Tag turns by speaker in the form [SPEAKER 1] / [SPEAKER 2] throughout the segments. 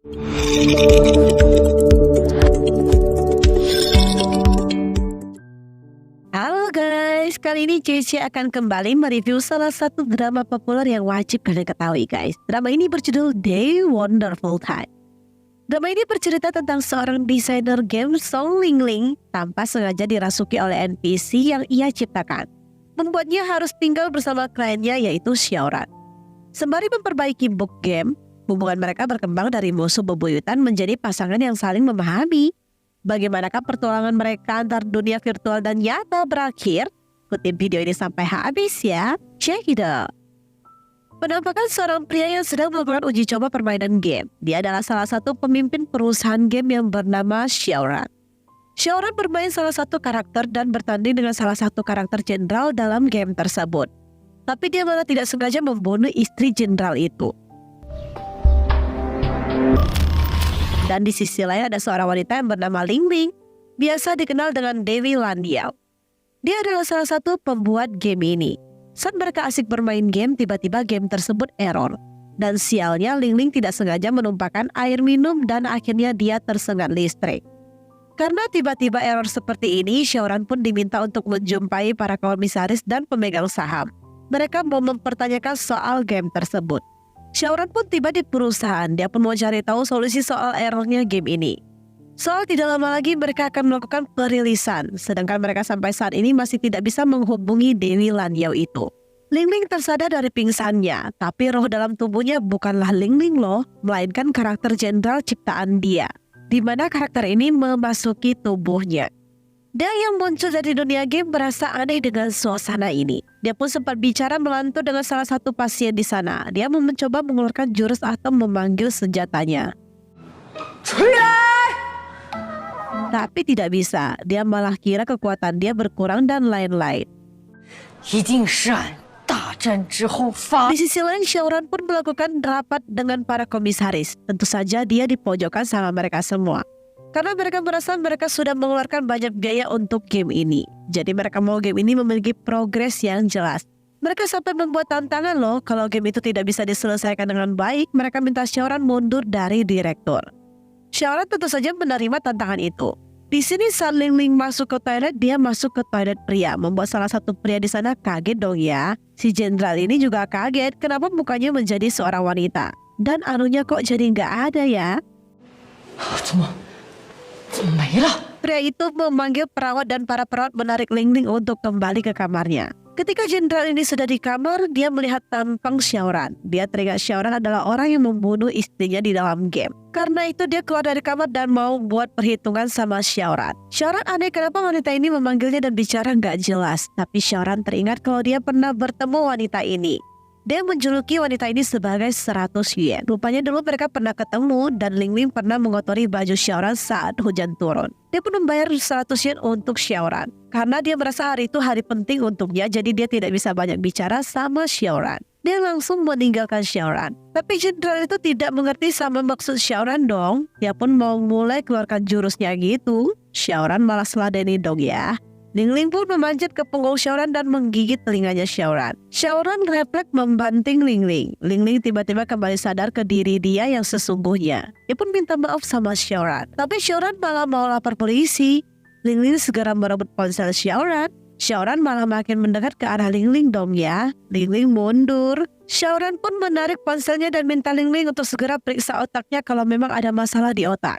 [SPEAKER 1] Halo guys, kali ini Cici akan kembali mereview salah satu drama populer yang wajib kalian ketahui guys. Drama ini berjudul Day Wonderful Time. Drama ini bercerita tentang seorang desainer game Song Lingling tanpa sengaja dirasuki oleh NPC yang ia ciptakan. Membuatnya harus tinggal bersama kliennya yaitu Xiaoran. Sembari memperbaiki bug game, hubungan mereka berkembang dari musuh bebuyutan menjadi pasangan yang saling memahami. Bagaimanakah pertualangan mereka antar dunia virtual dan nyata berakhir? Ikutin video ini sampai habis ya. Check it out. Penampakan seorang pria yang sedang melakukan uji coba permainan game. Dia adalah salah satu pemimpin perusahaan game yang bernama Xiaoran. Xiaoran bermain salah satu karakter dan bertanding dengan salah satu karakter jenderal dalam game tersebut. Tapi dia malah tidak sengaja membunuh istri jenderal itu. Dan di sisi lain ada seorang wanita yang bernama Ling Ling, biasa dikenal dengan Dewi Landiao. Dia adalah salah satu pembuat game ini. Saat mereka asik bermain game, tiba-tiba game tersebut error. Dan sialnya Ling Ling tidak sengaja menumpahkan air minum dan akhirnya dia tersengat listrik. Karena tiba-tiba error seperti ini, Xiaoran pun diminta untuk menjumpai para komisaris dan pemegang saham. Mereka mau mempertanyakan soal game tersebut. Xiaoran pun tiba di perusahaan, dia pun mau cari tahu solusi soal errornya game ini. Soal tidak lama lagi mereka akan melakukan perilisan, sedangkan mereka sampai saat ini masih tidak bisa menghubungi Dewi Landiao itu. Ling Ling tersadar dari pingsannya, tapi roh dalam tubuhnya bukanlah Ling Ling loh, melainkan karakter jenderal ciptaan dia, di mana karakter ini memasuki tubuhnya. Dia yang muncul dari dunia game merasa aneh dengan suasana ini. Dia pun sempat bicara melantur dengan salah satu pasien di sana. Dia mencoba mengeluarkan jurus atau memanggil senjatanya. Tapi tidak bisa. Dia malah kira kekuatan dia berkurang dan lain-lain. Di sisi lain, Xiaoran pun melakukan rapat dengan para komisaris. Tentu saja dia dipojokkan sama mereka semua. Karena mereka merasa mereka sudah mengeluarkan banyak biaya untuk game ini. Jadi mereka mau game ini memiliki progres yang jelas. Mereka sampai membuat tantangan loh, kalau game itu tidak bisa diselesaikan dengan baik, mereka minta Xiaoran mundur dari direktur. Xiaoran tentu saja menerima tantangan itu. Di sini saat Ling Ling masuk ke toilet, dia masuk ke toilet pria, membuat salah satu pria di sana kaget dong ya. Si jenderal ini juga kaget, kenapa mukanya menjadi seorang wanita. Dan anunya kok jadi nggak ada ya? Pria itu memanggil perawat dan para perawat menarik Ling Ling untuk kembali ke kamarnya. Ketika jenderal ini sudah di kamar, dia melihat tampang Xiaoran. Dia teringat Xiaoran adalah orang yang membunuh istrinya di dalam game. Karena itu dia keluar dari kamar dan mau buat perhitungan sama Xiaoran. Xiaoran aneh kenapa wanita ini memanggilnya dan bicara nggak jelas. Tapi Xiaoran teringat kalau dia pernah bertemu wanita ini. Dia menjuluki wanita ini sebagai 100 yen. Rupanya dulu mereka pernah ketemu dan Ling Ling pernah mengotori baju Xiaoran saat hujan turun. Dia pun membayar 100 yen untuk Xiaoran. Karena dia merasa hari itu hari penting untuknya, jadi dia tidak bisa banyak bicara sama Xiaoran. Dia langsung meninggalkan Xiaoran. Tapi jenderal itu tidak mengerti sama maksud Xiaoran dong. Dia pun mau mulai keluarkan jurusnya gitu. Xiaoran malah seladeni dong ya. Ling Ling pun memanjat ke punggung Xiaoran dan menggigit telinganya Xiaoran. Xiaoran refleks membanting Ling Ling. Ling Ling tiba-tiba kembali sadar ke diri dia yang sesungguhnya. Dia pun minta maaf sama Xiaoran. Tapi Xiaoran malah mau lapor polisi. Ling Ling segera merebut ponsel Xiaoran. Xiaoran malah makin mendekat ke arah Ling Ling dong ya. Ling Ling mundur. Xiaoran pun menarik ponselnya dan minta Ling Ling untuk segera periksa otaknya kalau memang ada masalah di otak.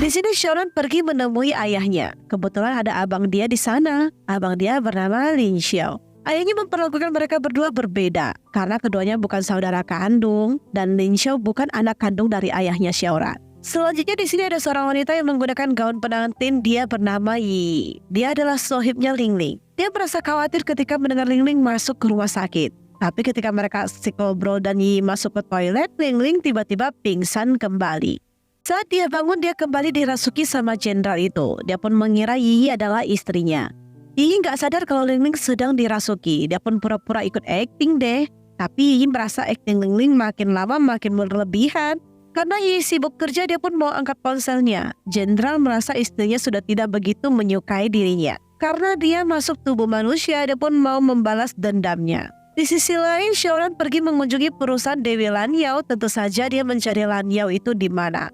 [SPEAKER 1] Di sini Xiaoran pergi menemui ayahnya. Kebetulan ada abang dia di sana. Abang dia bernama Lin Xiao. Ayahnya memperlakukan mereka berdua berbeda karena keduanya bukan saudara kandung dan Lin Xiao bukan anak kandung dari ayahnya Xiaoran. Selanjutnya di sini ada seorang wanita yang menggunakan gaun pengantin. Dia bernama Yi. Dia adalah sohibnya Ling Ling. Dia merasa khawatir ketika mendengar Ling Ling masuk ke rumah sakit. Tapi ketika mereka asik ngobrol dan Yi masuk ke toilet, Ling Ling tiba-tiba pingsan kembali. Saat dia bangun, dia kembali dirasuki sama jenderal itu. Dia pun mengira Yi adalah istrinya. Yi nggak sadar kalau Ling Ling sedang dirasuki. Dia pun pura-pura ikut acting deh. Tapi Yi merasa acting Ling Ling makin lama makin berlebihan. Karena Yi sibuk kerja, dia pun mau angkat ponselnya. Jenderal merasa istrinya sudah tidak begitu menyukai dirinya. Karena dia masuk tubuh manusia, dia pun mau membalas dendamnya. Di sisi lain, Xiaoran pergi mengunjungi perusahaan Dewi Lanyao. Tentu saja dia mencari Lanyao itu di mana.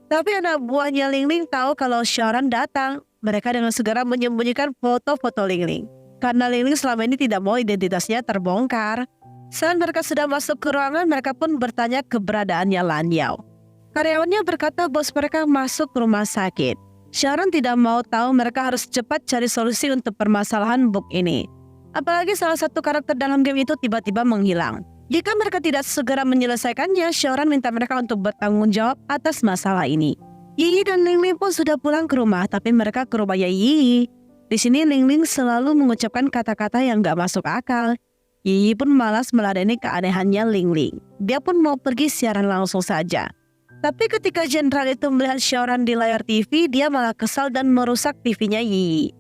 [SPEAKER 1] Tapi anak buahnya Lingling tahu kalau Xiaoran datang. Mereka dengan segera menyembunyikan foto-foto Lingling. Karena Lingling selama ini tidak mau identitasnya terbongkar. Saat mereka sudah masuk ke ruangan, mereka pun bertanya keberadaannya Lanyao. Karyawannya berkata bos mereka masuk ke rumah sakit. Xiaoran tidak mau tahu, mereka harus cepat cari solusi untuk permasalahan bug ini. Apalagi salah satu karakter dalam game itu tiba-tiba menghilang. Jika mereka tidak segera menyelesaikannya, Xiaoran minta mereka untuk bertanggung jawab atas masalah ini. Yi dan Lingling pun sudah pulang ke rumah, tapi mereka ke rumahnya Yi. Di sini Lingling selalu mengucapkan kata-kata yang gak masuk akal. Yi pun malas meladeni keanehannya Lingling. Dia pun mau pergi siaran langsung saja. Tapi ketika jenderal itu melihat Xiaoran di layar TV, dia malah kesal dan merusak TV-nya Yi.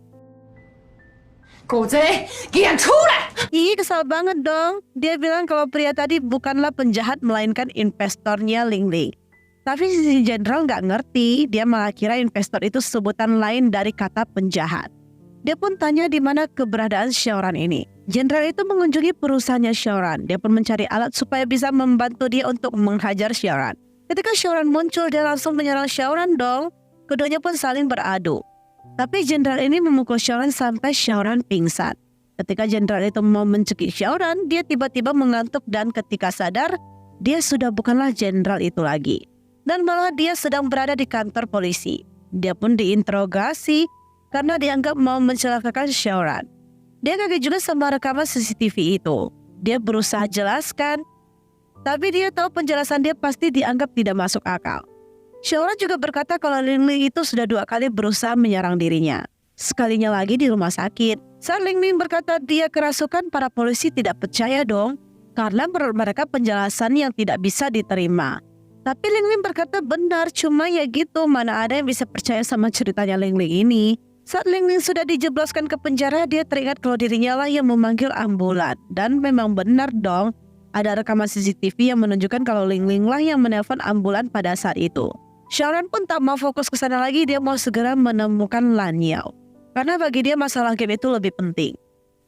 [SPEAKER 1] Yi kesal banget dong. Dia bilang kalau pria tadi bukanlah penjahat melainkan investornya Lingling. Tapi si jenderal nggak ngerti. Dia malah kira investor itu sebutan lain dari kata penjahat. Dia pun tanya di mana keberadaan Xiaoran ini. Jenderal itu mengunjungi perusahaannya Xiaoran. Dia pun mencari alat supaya bisa membantu dia untuk menghajar Xiaoran. Ketika Xiaoran muncul, dia langsung menyerang Xiaoran dong. Keduanya pun saling beradu. Tapi jenderal ini memukul Xiaoran sampai Xiaoran pingsan. Ketika jenderal itu mau mencekik Xiaoran, dia tiba-tiba mengantuk dan ketika sadar, dia sudah bukanlah jenderal itu lagi. Dan malah dia sedang berada di kantor polisi. Dia pun diinterogasi karena dianggap mau mencelakakan Xiaoran. Dia kaget juga sama rekaman CCTV itu. Dia berusaha jelaskan, tapi dia tahu penjelasan dia pasti dianggap tidak masuk akal. Xiaoran juga berkata kalau Lingling itu sudah 2 kali berusaha menyerang dirinya. Sekalinya lagi di rumah sakit. Saat Lingling berkata dia kerasukan, para polisi tidak percaya dong. Karena menurut mereka penjelasan yang tidak bisa diterima. Tapi Lingling berkata benar, cuma ya gitu, mana ada yang bisa percaya sama ceritanya Lingling ini. Saat Lingling sudah dijebloskan ke penjara, dia teringat kalau dirinya lah yang memanggil ambulan. Dan memang benar dong, ada rekaman CCTV yang menunjukkan kalau Lingling lah yang menelpon ambulan pada saat itu. Xiaoran pun tak mau fokus ke sana lagi, dia mau segera menemukan Lanyao. Karena bagi dia masalah game itu lebih penting.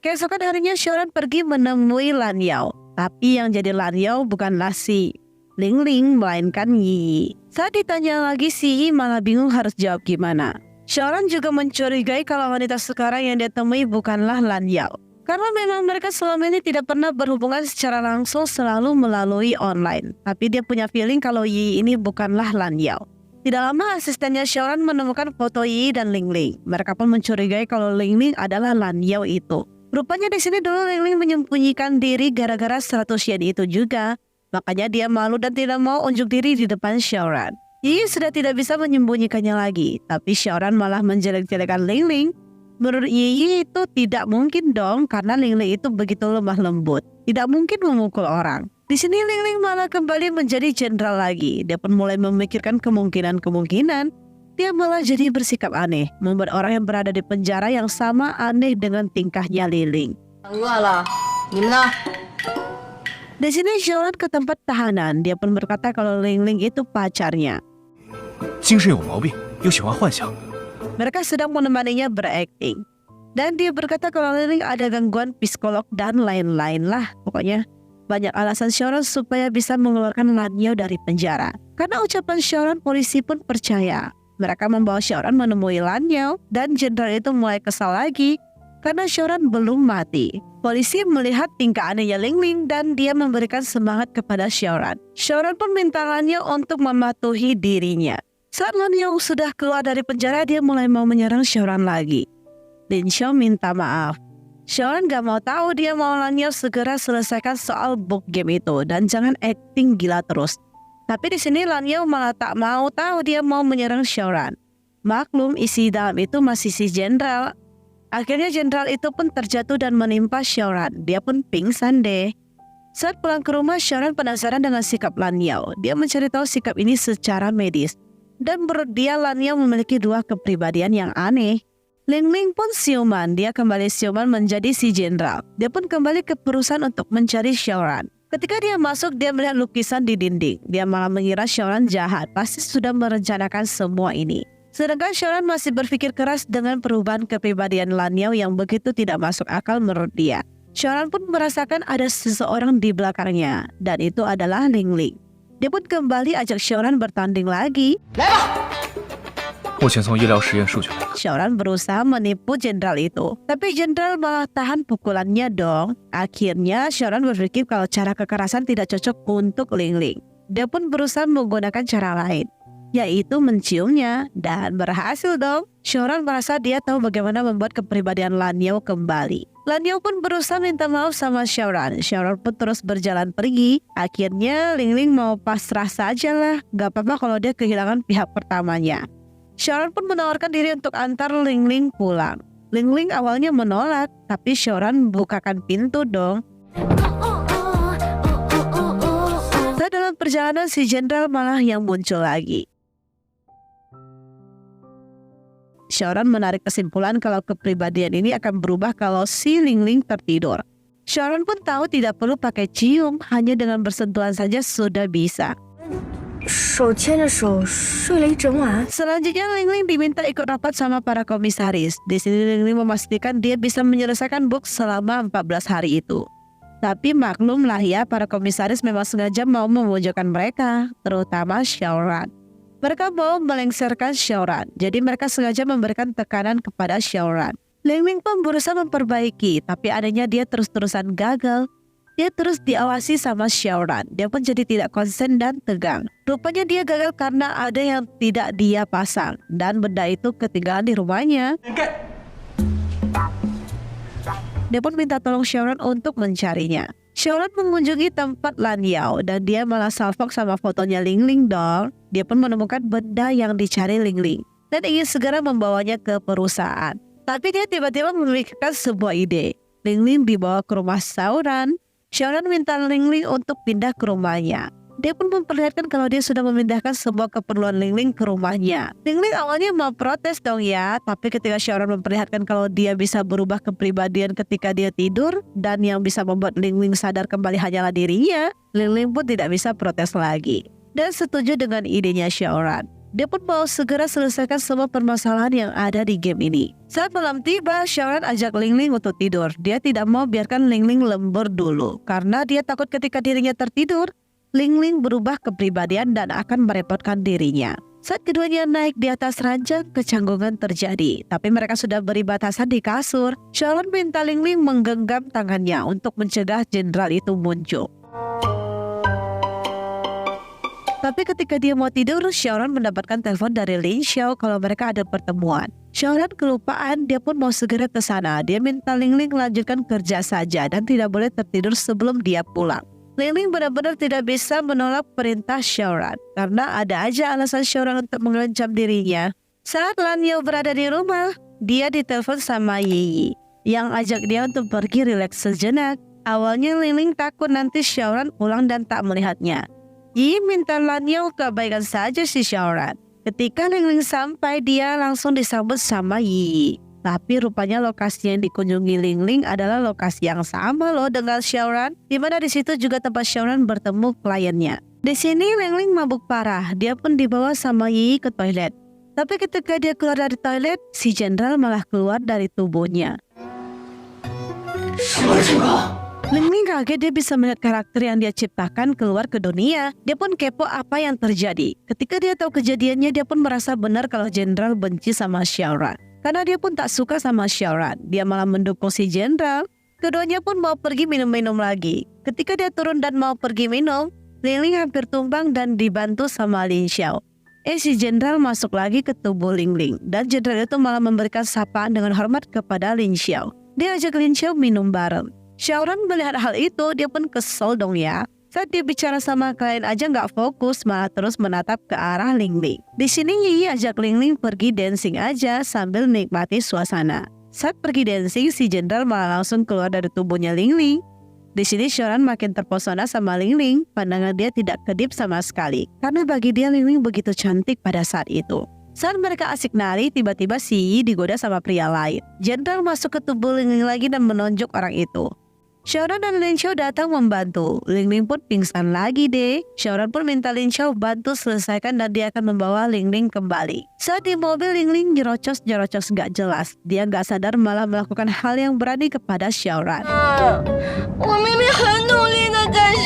[SPEAKER 1] Keesokan harinya Xiaoran pergi menemui Lanyao. Tapi yang jadi Lanyao bukanlah si Lingling, melainkan Yi. Saat ditanya lagi, si Yi malah bingung harus jawab gimana. Xiaoran juga mencurigai kalau wanita sekarang yang dia temui bukanlah Lanyao. Karena memang mereka selama ini tidak pernah berhubungan secara langsung, selalu melalui online. Tapi dia punya feeling kalau Yi ini bukanlah Lanyao. Tidak lama asistennya Xiaoran menemukan foto Yi dan Lingling. Mereka pun mencurigai kalau Lingling adalah Lanyao itu. Rupanya di sini dulu Lingling menyembunyikan diri gara-gara 100 yen itu juga. Makanya dia malu dan tidak mau unjuk diri di depan Xiaoran. Yi sudah tidak bisa menyembunyikannya lagi. Tapi Xiaoran malah menjelek-jelekan Lingling. Menurut Yi itu tidak mungkin dong, karena Lingling itu begitu lemah lembut. Tidak mungkin memukul orang. Di sini Lingling malah kembali menjadi jenderal lagi. Dia pun mulai memikirkan kemungkinan-kemungkinan. Dia malah jadi bersikap aneh, membuat orang yang berada di penjara yang sama aneh dengan tingkahnya Lingling. Di sini Xiaoran ke tempat tahanan. Dia pun berkata kalau Lingling itu pacarnya. Mereka sedang menemaninya berakting. Dan dia berkata kalau Lingling ada gangguan psikolog dan lain-lain lah. Pokoknya banyak alasan Xiaoran supaya bisa mengeluarkan Lanyao dari penjara. Karena ucapan Xiaoran, polisi pun percaya. Mereka membawa Xiaoran menemui Lanyao dan jenderal itu mulai kesal lagi karena Xiaoran belum mati. Polisi melihat tingkah anehnya Lingling dan dia memberikan semangat kepada Xiaoran. Xiaoran pun minta Lanyao untuk mematuhi dirinya. Saat Lanyao sudah keluar dari penjara, dia mulai mau menyerang Xiaoran lagi. Lin Xiao minta maaf. Xiaoran gak mau tahu, dia mau Lanyao segera selesaikan soal bug game itu dan jangan acting gila terus. Tapi di sini Lanyao malah tak mau tahu, dia mau menyerang Xiaoran. Maklum isi dalam itu masih si jenderal. Akhirnya jenderal itu pun terjatuh dan menimpa Xiaoran. Dia pun pingsan deh. Saat pulang ke rumah, Xiaoran penasaran dengan sikap Lanyao. Dia mencari tahu sikap ini secara medis. Dan menurut dia Lanyao memiliki 2 kepribadian yang aneh. Lingling pun siuman. Dia kembali siuman menjadi si jenderal. Dia pun kembali ke perusahaan untuk mencari Xiaoran. Ketika dia masuk, dia melihat lukisan di dinding. Dia malah mengira Xiaoran jahat. Pasti sudah merencanakan semua ini. Sedangkan Xiaoran masih berpikir keras dengan perubahan kepribadian Lanyao yang begitu tidak masuk akal menurut dia. Xiaoran pun merasakan ada seseorang di belakangnya, dan itu adalah Ling Ling. Dia pun kembali ajak Xiaoran bertanding lagi.
[SPEAKER 2] 目前从医疗实验数据来看，
[SPEAKER 1] Xiaoran berusaha menipu jenderal itu, tapi jenderal malah tahan pukulannya dong. Akhirnya Xiaoran berpikir kalau cara kekerasan tidak cocok untuk Ling Ling. Dia pun berusaha menggunakan cara lain, yaitu menciumnya, dan berhasil dong. Xiaoran merasa dia tahu bagaimana membuat kepribadian Lan Yao kembali. Lan Yao pun berusaha minta maaf sama Xiaoran. Xiaoran pun terus berjalan pergi. Akhirnya Ling Ling mau pasrah saja lah, gak apa-apa kalau dia kehilangan pihak pertamanya. Xiaoran pun menawarkan diri untuk antar Ling Ling pulang. Ling Ling awalnya menolak, tapi Xiaoran bukakan pintu dong. Saat dalam perjalanan si jenderal malah yang muncul lagi. Xiaoran menarik kesimpulan kalau kepribadian ini akan berubah kalau si Ling Ling tertidur. Xiaoran pun tahu tidak perlu pakai cium, hanya dengan bersentuhan saja sudah bisa.
[SPEAKER 3] 手牵着手睡了一整晚。
[SPEAKER 1] Selanjutnya Ling Ling diminta ikut rapat sama para komisaris. Di sini Ling Ling memastikan dia bisa menyelesaikan book selama 14 hari itu. Tapi maklumlah ya, para komisaris memang sengaja mau memojokkan mereka, terutama Xiaoran. Mereka mau melengsarkan Xiaoran, jadi mereka sengaja memberikan tekanan kepada Xiaoran. Ling Ling pun berusaha memperbaiki, tapi adanya dia terus-terusan gagal. Dia terus diawasi sama Xiaoran. Dia pun jadi tidak konsen dan tegang. Rupanya dia gagal karena ada yang tidak dia pasang, dan benda itu ketinggalan di rumahnya. Dia pun minta tolong Xiaoran untuk mencarinya. Xiaoran mengunjungi tempat Lan Yao, dan dia malah salfok sama fotonya Ling Ling dong. Dia pun menemukan benda yang dicari Ling Ling dan ingin segera membawanya ke perusahaan. Tapi dia tiba-tiba memikirkan sebuah ide. Ling Ling dibawa ke rumah Xiaoran. Xiaoran minta Ling Ling untuk pindah ke rumahnya. Dia pun memperlihatkan kalau dia sudah memindahkan semua keperluan Ling Ling ke rumahnya. Ling Ling awalnya mau protes dong ya, tapi ketika Xiaoran memperlihatkan kalau dia bisa berubah kepribadian ketika dia tidur, dan yang bisa membuat Ling Ling sadar kembali hanyalah dirinya, Ling Ling pun tidak bisa protes lagi dan setuju dengan idenya Xiaoran. Dia pun mau segera selesaikan semua permasalahan yang ada di game ini. Saat malam tiba, Xiaoran ajak Ling Ling untuk tidur. Dia tidak mau biarkan Ling Ling lembur dulu, karena dia takut ketika dirinya tertidur, Ling Ling berubah kepribadian dan akan merepotkan dirinya. Saat keduanya naik di atas ranjang, kecanggungan terjadi. Tapi mereka sudah beri batasan di kasur. Xiaoran minta Ling Ling menggenggam tangannya untuk mencegah jenderal itu muncul. Tapi ketika dia mau tidur, Xiaoran mendapatkan telepon dari Lin Xiao kalau mereka ada pertemuan. Xiaoran kelupaan, dia pun mau segera ke sana. Dia minta Ling Ling lanjutkan kerja saja dan tidak boleh tertidur sebelum dia pulang. Ling Ling benar-benar tidak bisa menolak perintah Xiaoran karena ada aja alasan Xiaoran untuk mengancam dirinya. Saat Lan Yao berada di rumah, dia ditelepon sama Yi yang ajak dia untuk pergi rileks sejenak. Awalnya Ling Ling takut nanti Xiaoran pulang dan tak melihatnya. Yi minta Lan Yao keabaikan saja si Xiaoran. Ketika Ling Ling sampai, dia langsung disambut sama Yi. Tapi rupanya lokasi yang dikunjungi Ling Ling adalah lokasi yang sama loh dengan Xiaoran, di mana di situ juga tempat Xiaoran bertemu kliennya. Di sini Ling Ling mabuk parah, dia pun dibawa sama Yi ke toilet. Tapi ketika dia keluar dari toilet, si jenderal malah keluar dari tubuhnya. Ling Ling kaget, dia bisa melihat karakter yang dia ciptakan keluar ke dunia. Dia pun kepo apa yang terjadi. Ketika dia tahu kejadiannya, dia pun merasa benar kalau jenderal benci sama Xiaoran. Karena dia pun tak suka sama Xiaoran. Dia malah mendukung si jenderal. Keduanya pun mau pergi minum-minum lagi. Ketika dia turun dan mau pergi minum, Ling Ling hampir tumbang dan dibantu sama Lin Xiao. Si jenderal masuk lagi ke tubuh Ling Ling. Dan jenderal itu malah memberikan sapaan dengan hormat kepada Lin Xiao. Dia ajak Lin Xiao minum bareng. Xiaoran melihat hal itu, dia pun kesel dong ya. Saat dia bicara sama klien aja nggak fokus, malah terus menatap ke arah Ling Ling. Di sini Yi ajak Ling Ling pergi dancing aja sambil nikmati suasana. Saat pergi dancing, si jenderal malah langsung keluar dari tubuhnya Ling Ling. Di sini Xiaoran makin terpesona sama Ling Ling. Pandangan dia tidak kedip sama sekali, karena bagi dia Ling Ling begitu cantik pada saat itu. Saat mereka asik nari, tiba-tiba si Yi digoda sama pria lain. Jenderal masuk ke tubuh Ling Ling lagi dan menonjok orang itu. Xiaoran dan Lin Xiao datang membantu. Ling Ling pun pingsan lagi deh. Xiaoran pun minta Lin Xiao bantu selesaikan dan dia akan membawa Ling Ling kembali. Saat di mobil, Ling Ling nyerocos gak jelas. Dia gak sadar malah melakukan hal yang berani kepada Xiaoran.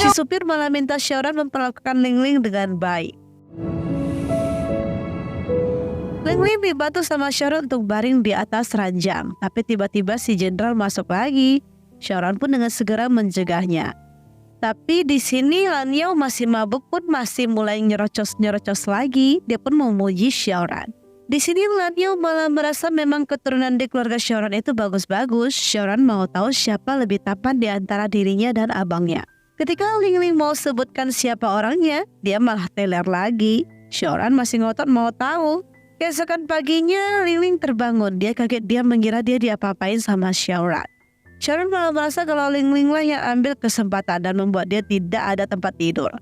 [SPEAKER 1] Si supir malah minta Xiaoran memperlakukan Ling Ling dengan baik. Ling Ling dibantu sama Xiaoran untuk baring di atas ranjang. Tapi tiba-tiba si jenderal masuk lagi. Xiaoran pun dengan segera mencegahnya. Tapi di sini Lan Yao masih mabuk pun masih mulai nyerocos lagi. Dia pun memuji Xiaoran. Di sini Lan Yao malah merasa memang keturunan di keluarga Xiaoran itu bagus-bagus. Xiaoran mau tahu siapa lebih tampan di antara dirinya dan abangnya. Ketika Ling Ling mau sebutkan siapa orangnya, dia malah teler lagi. Xiaoran masih ngotot mau tahu. Keesokan paginya Ling Ling terbangun. Dia kaget, dia mengira dia diapa-apain sama Xiaoran. Xiaoran malah merasa kalau Ling Ling lah yang ambil kesempatan dan membuat dia tidak ada tempat tidur.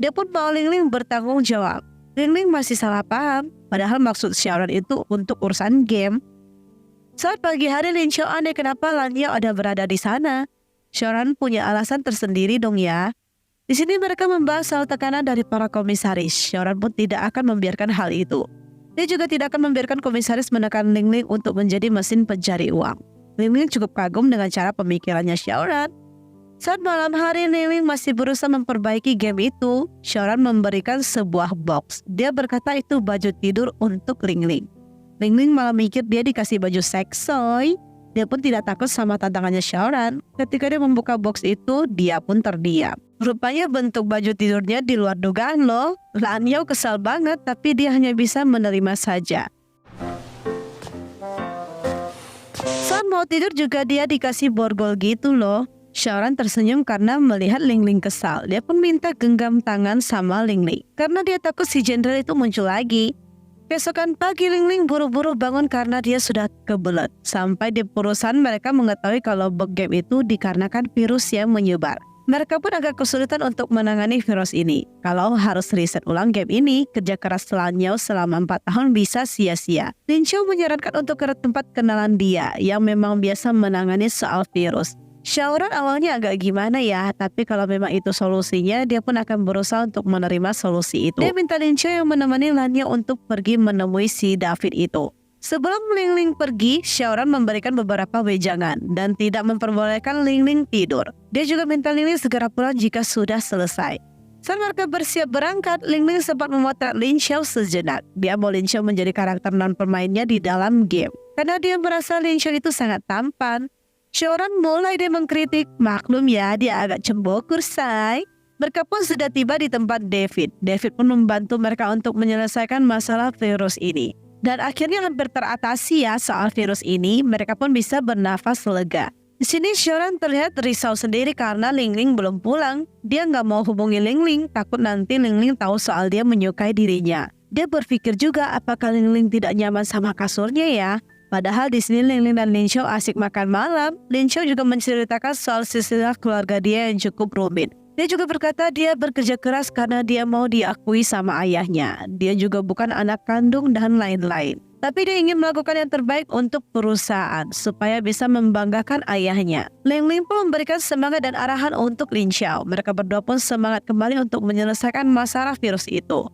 [SPEAKER 1] Dia pun mau Ling Ling bertanggung jawab. Ling Ling masih salah paham, padahal maksud Xiaoran itu untuk urusan game. Saat pagi hari, Lin Xiao aneh kenapa Lan Yao ada berada di sana. Xiaoran punya alasan tersendiri dong ya. Di sini mereka membahas soal tekanan dari para komisaris. Xiaoran pun tidak akan membiarkan hal itu. Dia juga tidak akan membiarkan komisaris menekan Ling Ling untuk menjadi mesin pencari uang. Ling Ling cukup kagum dengan cara pemikirannya Xiaoran. Saat malam hari, Ling Ling masih berusaha memperbaiki game itu. Xiaoran memberikan sebuah box. Dia berkata itu baju tidur untuk Ling Ling. Ling Ling malah mikir dia dikasih baju seksoy. Dia pun tidak takut sama tantangannya Xiaoran. Ketika dia membuka box itu, dia pun terdiam. Rupanya bentuk baju tidurnya di luar dugaan loh. Lan Yao kesal banget, tapi dia hanya bisa menerima saja. Saat mau tidur juga dia dikasih borgol gitu loh. Xiaoran tersenyum karena melihat Ling Ling kesal. Dia pun minta genggam tangan sama Ling Ling karena dia takut si jenderal itu muncul lagi. Keesokan pagi, Ling Ling buru-buru bangun karena dia sudah kebelet. Sampai di perusahaan mereka mengetahui kalau bug game itu dikarenakan virus yang menyebar. Mereka pun agak kesulitan untuk menangani virus ini. Kalau harus riset ulang game ini, kerja keras Lan Yao selama 4 tahun bisa sia-sia. Lin Xiao menyarankan untuk ke tempat kenalan dia yang memang biasa menangani soal virus. Xiaoran awalnya agak gimana ya, tapi kalau memang itu solusinya, dia pun akan berusaha untuk menerima solusi itu. Dia minta Lin Xiao yang menemani Lan Yao untuk pergi menemui si David itu. Sebelum Ling Ling pergi, Xiaoran memberikan beberapa wejangan dan tidak memperbolehkan Ling Ling tidur. Dia juga minta Ling Ling segera pulang jika sudah selesai. Saat mereka bersiap berangkat, Ling Ling sempat memotret Lin Xiao sejenak. Dia mau Lin Xiao menjadi karakter non-pemainnya di dalam game. Karena dia merasa Lin Xiao itu sangat tampan. Xiaoran mulai dia mengkritik, maklum ya dia agak cembokur say. Mereka pun sudah tiba di tempat David. David pun membantu mereka untuk menyelesaikan masalah virus ini. Dan akhirnya hampir teratasi ya soal virus ini, mereka pun bisa bernafas lega. Di sini Xiaoran terlihat risau sendiri karena Ling Ling belum pulang. Dia nggak mau hubungi Ling Ling, takut nanti Ling Ling tahu soal dia menyukai dirinya. Dia berpikir juga apakah Ling Ling tidak nyaman sama kasurnya ya. Padahal di sini Ling Ling dan Lin Xiao asik makan malam. Lin Xiao juga menceritakan soal silsilah keluarga dia yang cukup rumit. Dia juga berkata dia bekerja keras karena dia mau diakui sama ayahnya. Dia juga bukan anak kandung dan lain-lain. Tapi dia ingin melakukan yang terbaik untuk perusahaan supaya bisa membanggakan ayahnya. Ling Ling pun memberikan semangat dan arahan untuk Lin Xiao. Mereka berdua pun semangat kembali untuk menyelesaikan masalah virus itu.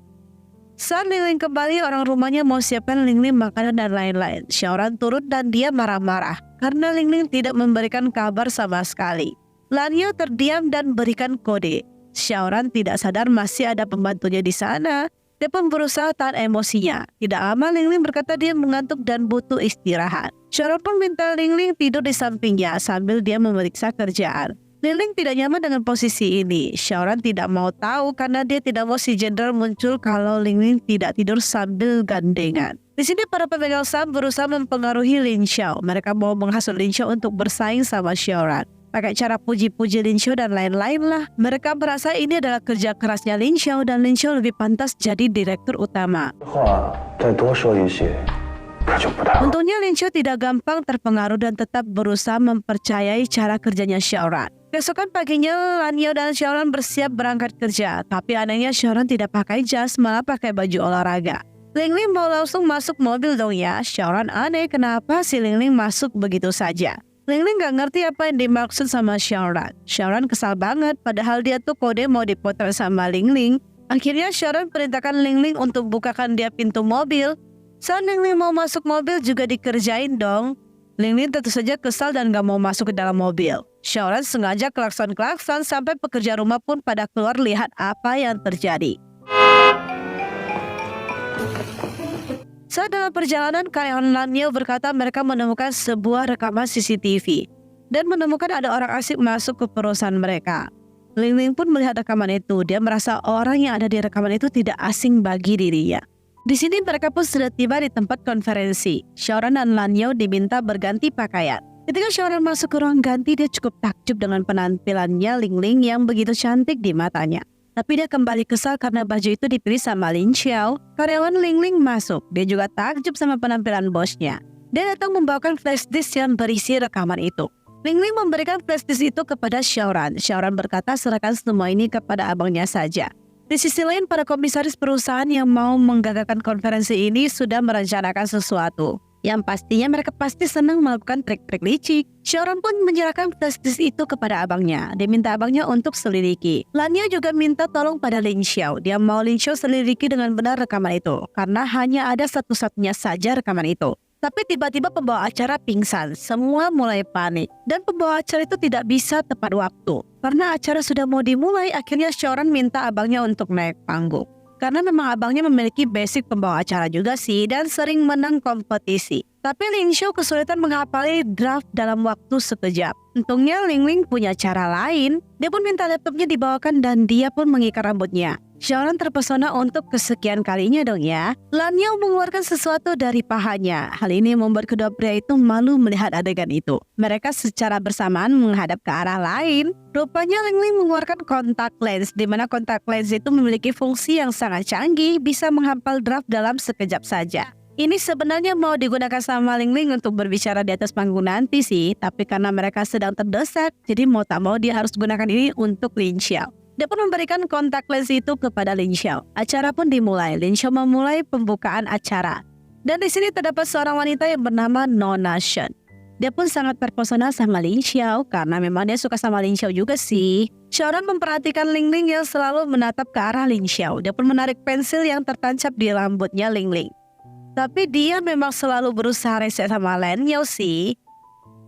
[SPEAKER 1] Saat Ling Ling kembali, orang rumahnya mau siapkan Ling Ling makanan dan lain-lain. Xiaoran turun dan dia marah-marah karena Ling Ling tidak memberikan kabar sama sekali. Lan Yao terdiam dan berikan kode. Xiaoran tidak sadar masih ada pembantunya di sana. Dia pun berusaha tahan emosinya. Tidak lama Ling Ling berkata dia mengantuk dan butuh istirahat. Xiaoran pun minta Ling Ling tidur di sampingnya sambil dia memeriksa kerjaan. Ling Ling tidak nyaman dengan posisi ini. Xiaoran tidak mau tahu karena dia tidak mau si jenderal muncul kalau Ling Ling tidak tidur sambil gandengan. Di sini para pemegang saham berusaha mempengaruhi Lin Xiao. Mereka mau menghasut Lin Xiao untuk bersaing sama Xiaoran. Pakai cara puji-puji Lin Xiao dan lain-lain lah. Mereka merasa ini adalah kerja kerasnya Lin Xiao dan Lin Xiao lebih pantas jadi direktur utama. Untungnya Lin Xiao tidak gampang terpengaruh dan tetap berusaha mempercayai cara kerjanya Xiaoran. Keesokan paginya, Lan Yao dan Xiaoran bersiap berangkat kerja. Tapi anehnya Xiaoran tidak pakai jas, malah pakai baju olahraga. Ling Ling mau langsung masuk mobil dong ya. Xiaoran aneh kenapa si Ling Ling masuk begitu saja. Lingling gak ngerti apa yang dimaksud sama Xiaoran. Xiaoran kesal banget padahal dia tuh kode mau dipotret sama Lingling. Akhirnya Xiaoran perintahkan Lingling untuk bukakan dia pintu mobil. Saat Lingling mau masuk mobil juga dikerjain dong. Lingling tentu saja kesal dan gak mau masuk ke dalam mobil. Xiaoran sengaja klakson-klakson sampai pekerja rumah pun pada keluar lihat apa yang terjadi. Saat dalam perjalanan, karyawan Lanyo berkata mereka menemukan sebuah rekaman CCTV dan menemukan ada orang asing masuk ke perusahaan mereka. Lingling pun melihat rekaman itu. Dia merasa orang yang ada di rekaman itu tidak asing bagi dirinya. Di sini mereka pun sudah tiba di tempat konferensi. Xiaoran dan Lanyo diminta berganti pakaian. Ketika Xiaoran masuk ke ruang ganti, dia cukup takjub dengan penampilannya Lingling yang begitu cantik di matanya. Tapi dia kembali kesal karena baju itu dipilih sama Lin Xiao. Karyawan Lingling masuk. Dia juga takjub sama penampilan bosnya. Dia datang membawakan flash disk yang berisi rekaman itu. Lingling memberikan flash disk itu kepada Xiaoran. Xiaoran berkata serahkan semua ini kepada abangnya saja. Di sisi lain, para komisaris perusahaan yang mau menggagalkan konferensi ini sudah merencanakan sesuatu. Yang pastinya mereka pasti senang melakukan trik-trik licik. Xiaoran pun menyerahkan flash disk itu kepada abangnya. Dia minta abangnya untuk selidiki. Lanyo juga minta tolong pada Lin Xiao. Dia mau Lin Xiao selidiki dengan benar rekaman itu. Karena hanya ada satu-satunya saja rekaman itu. Tapi tiba-tiba pembawa acara pingsan. Semua mulai panik. Dan pembawa acara itu tidak bisa tepat waktu. Karena acara sudah mau dimulai, akhirnya Xiaoran minta abangnya untuk naik panggung. Karena memang abangnya memiliki basic pembawa acara juga sih dan sering menang kompetisi. Tapi Lin Xiao kesulitan menghafali draft dalam waktu sekejap. Untungnya Lingling punya cara lain. Dia pun minta laptopnya dibawakan dan dia pun mengikat rambutnya. Xiaoran terpesona untuk kesekian kalinya dong ya. Lanyo mengeluarkan sesuatu dari pahanya. Hal ini membuat kedua pria itu malu melihat adegan itu. Mereka secara bersamaan menghadap ke arah lain. Rupanya Lingling mengeluarkan kontak lens, di mana kontak lens itu memiliki fungsi yang sangat canggih, bisa menghafal draft dalam sekejap saja. Ini sebenarnya mau digunakan sama Lingling untuk berbicara di atas panggung nanti sih, tapi karena mereka sedang terdesak, jadi mau tak mau dia harus gunakan ini untuk Lin Xiao. Dia pun memberikan kontak lens itu kepada Lin Xiao. Acara pun dimulai. Lin Xiao memulai pembukaan acara. Dan di sini terdapat seorang wanita yang bernama Nona Shen. Dia pun sangat terpesona sama Lin Xiao karena memang dia suka sama Lin Xiao juga sih. Xiaoran memperhatikan Lingling yang selalu menatap ke arah Lin Xiao. Dia pun menarik pensil yang tertancap di rambutnya Lingling. Tapi dia memang selalu berusaha rese sama Lanyo sih.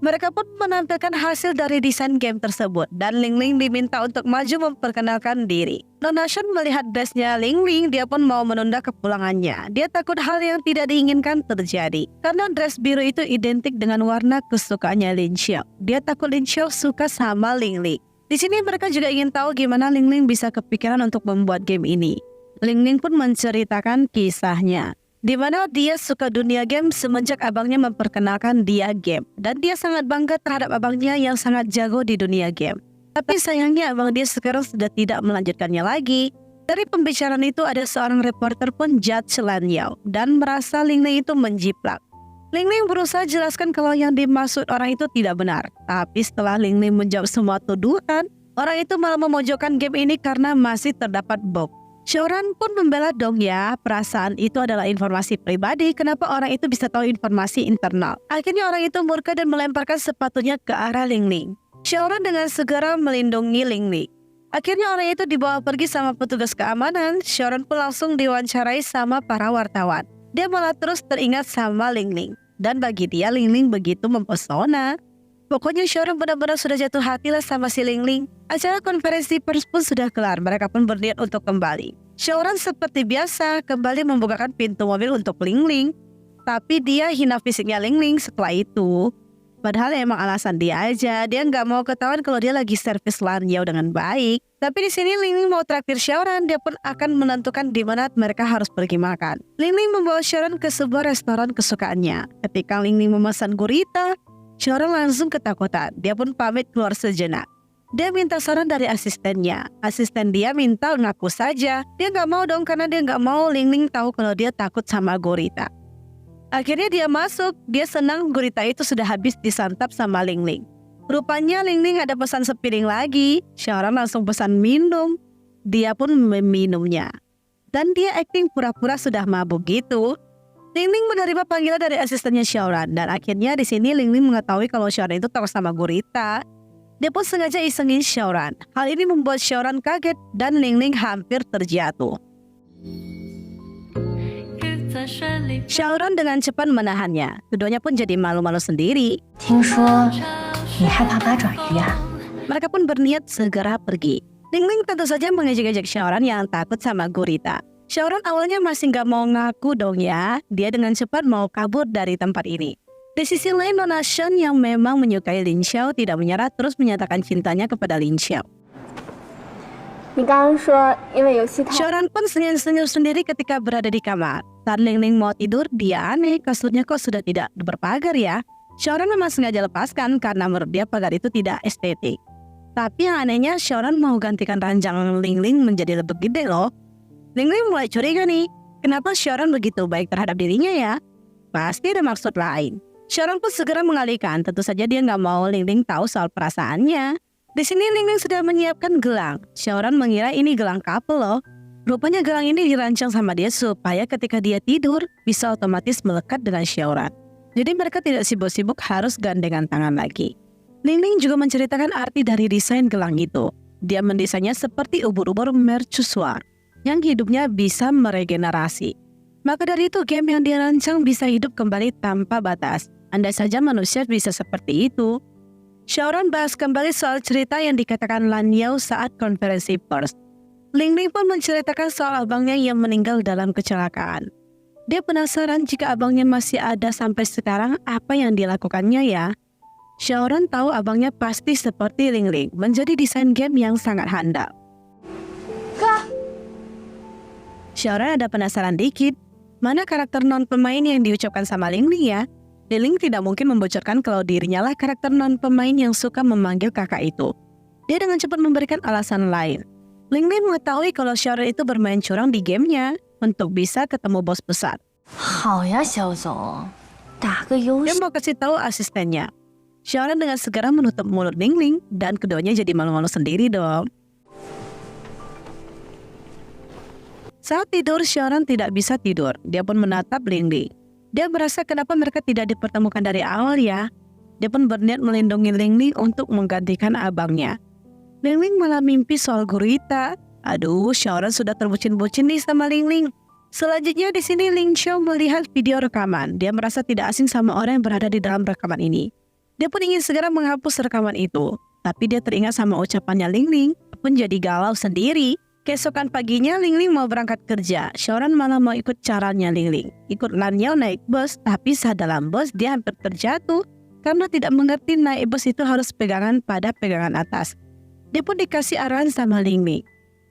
[SPEAKER 1] Mereka pun menampilkan hasil dari desain game tersebut dan Lingling diminta untuk maju memperkenalkan diri. Nona Shen melihat dressnya Lingling, dia pun mau menunda kepulangannya. Dia takut hal yang tidak diinginkan terjadi karena dress biru itu identik dengan warna kesukaannya Lin Xiao. Dia takut Lin Xiao suka sama Lingling. Di sini mereka juga ingin tahu gimana Lingling bisa kepikiran untuk membuat game ini. Lingling pun menceritakan kisahnya, di mana dia suka dunia game semenjak abangnya memperkenalkan dia game. Dan dia sangat bangga terhadap abangnya yang sangat jago di dunia game. Tapi sayangnya abang dia sekarang sudah tidak melanjutkannya lagi. Dari pembicaraan itu ada seorang reporter pun judge Lanyo dan merasa Lingling itu menjiplak. Lingling berusaha jelaskan kalau yang dimaksud orang itu tidak benar. Tapi setelah Lingling menjawab semua tuduhan, orang itu malah memojokkan game ini karena masih terdapat bug. Xiaoran pun membela dong ya, perasaan itu adalah informasi pribadi, kenapa orang itu bisa tahu informasi internal. Akhirnya orang itu murka dan melemparkan sepatunya ke arah Lingling. Xiaoran dengan segera melindungi Lingling. Akhirnya orang itu dibawa pergi sama petugas keamanan. Xiaoran pun langsung diwawancarai sama para wartawan. Dia malah terus teringat sama Lingling. Dan bagi dia Lingling begitu mempesona. Pokoknya Xiaoran benar-benar sudah jatuh hati lah sama si Lingling. Acara konferensi pers pun sudah kelar. Mereka pun berniat untuk kembali. Xiaoran seperti biasa kembali membukakan pintu mobil untuk Lingling. Tapi dia hina fisiknya Lingling setelah itu. Padahal emang alasan dia aja. Dia nggak mau ketahuan kalau dia lagi servis Lanyo dengan baik. Tapi di sini Lingling mau traktir Xiaoran. Dia pun akan menentukan di mana mereka harus pergi makan. Lingling membawa Xiaoran ke sebuah restoran kesukaannya. Ketika Lingling memesan gurita, Xiaoran langsung ketakutan. Dia pun pamit keluar sejenak. Dia minta saran dari asistennya. Asisten dia minta ngaku saja. Dia nggak mau dong karena dia nggak mau Lingling tahu kalau dia takut sama gurita. Akhirnya dia masuk. Dia senang gurita itu sudah habis disantap sama Lingling. Rupanya Lingling ada pesan sepiring lagi. Xiaoran langsung pesan minum. Dia pun meminumnya. Dan dia akting pura-pura sudah mabuk gitu. Ling Ling menerima panggilan dari asistennya Xiaoran dan akhirnya di sini Ling Ling mengetahui kalau Xiaoran itu takut sama gurita. Dia pun sengaja isengin Xiaoran. Hal ini membuat Xiaoran kaget dan Ling Ling hampir terjatuh. Xiaoran dengan cepat menahannya. Keduanya pun jadi malu-malu sendiri.
[SPEAKER 3] 听说你害怕八爪鱼啊？
[SPEAKER 1] Mereka pun berniat segera pergi. Ling Ling tentu saja mengejek-ejek Xiaoran yang takut sama gurita. Xiaoran awalnya masih nggak mau ngaku dong ya. Dia dengan cepat mau kabur dari tempat ini. Di sisi lain, Nona Shen yang memang menyukai Lin Xiao tidak menyerah terus menyatakan cintanya kepada Lin Xiao.
[SPEAKER 3] 你刚刚说因为游戏太……
[SPEAKER 1] Xiaoran pun senyum-senyum sendiri ketika berada di kamar. Saat Ling Ling mau tidur, dia aneh kasurnya kok sudah tidak berpagar ya. Xiaoran memang sengaja lepaskan karena menurut dia pagar itu tidak estetik. Tapi yang anehnya Xiaoran mau gantikan ranjang Ling Ling menjadi lebih gede loh. Ling Ling mulai curiga nih, kenapa Xiaoran begitu baik terhadap dirinya ya? Pasti ada maksud lain. Xiaoran pun segera mengalihkan, tentu saja dia nggak mau Ling Ling tahu soal perasaannya. Di sini Ling Ling sudah menyiapkan gelang. Xiaoran mengira ini gelang couple loh. Rupanya gelang ini dirancang sama dia supaya ketika dia tidur bisa otomatis melekat dengan Xiaoran. Jadi mereka tidak sibuk-sibuk harus gandengan tangan lagi. Ling Ling juga menceritakan arti dari desain gelang itu. Dia mendesainnya seperti ubur-ubur mercusuar yang hidupnya bisa meregenerasi. Maka dari itu game yang dia rancang bisa hidup kembali tanpa batas. Andai saja manusia bisa seperti itu. Xiaoran bahas kembali soal cerita yang dikatakan Lan Yao saat konferensi pers. Ling Ling pun menceritakan soal abangnya yang meninggal dalam kecelakaan. Dia penasaran jika abangnya masih ada sampai sekarang, apa yang dilakukannya ya. Xiaoran tahu abangnya pasti seperti Ling Ling, menjadi desain game yang sangat handal. Xiaoran ada penasaran dikit, mana karakter non-pemain yang diucapkan sama Ling Ling ya? Ling Ling tidak mungkin membocorkan kalau dirinya lah karakter non-pemain yang suka memanggil kakak itu. Dia dengan cepat memberikan alasan lain. Ling Ling mengetahui kalau Xiaoran itu bermain curang di gamenya untuk bisa ketemu bos besar.
[SPEAKER 3] 好呀，肖总，打个游
[SPEAKER 1] Dia
[SPEAKER 3] 戏。
[SPEAKER 1] mau kasih tahu asistennya. Xiaoran dengan segera menutup mulut Ling Ling dan keduanya jadi malu-malu sendiri dong. Saat tidur, Xiaoran tidak bisa tidur. Dia pun menatap Ling Ling. Dia merasa kenapa mereka tidak dipertemukan dari awal ya. Dia pun berniat melindungi Ling Ling untuk menggantikan abangnya. Ling Ling malah mimpi soal gurita. Aduh, Xiaoran sudah terbucin-bucin nih sama Ling Ling. Selanjutnya di sini Ling Xiao melihat video rekaman. Dia merasa tidak asing sama orang yang berada di dalam rekaman ini. Dia pun ingin segera menghapus rekaman itu. Tapi dia teringat sama ucapannya Ling Ling, pun jadi galau sendiri. Keesokan paginya Ling Ling mau berangkat kerja. Xiaoran malah mau ikut caranya Ling Ling. Ikut Lan Yao naik bus, tapi saat dalam bus dia hampir terjatuh karena tidak mengerti naik bus itu harus pegangan pada pegangan atas. Dia pun dikasih arahan sama Ling Ling.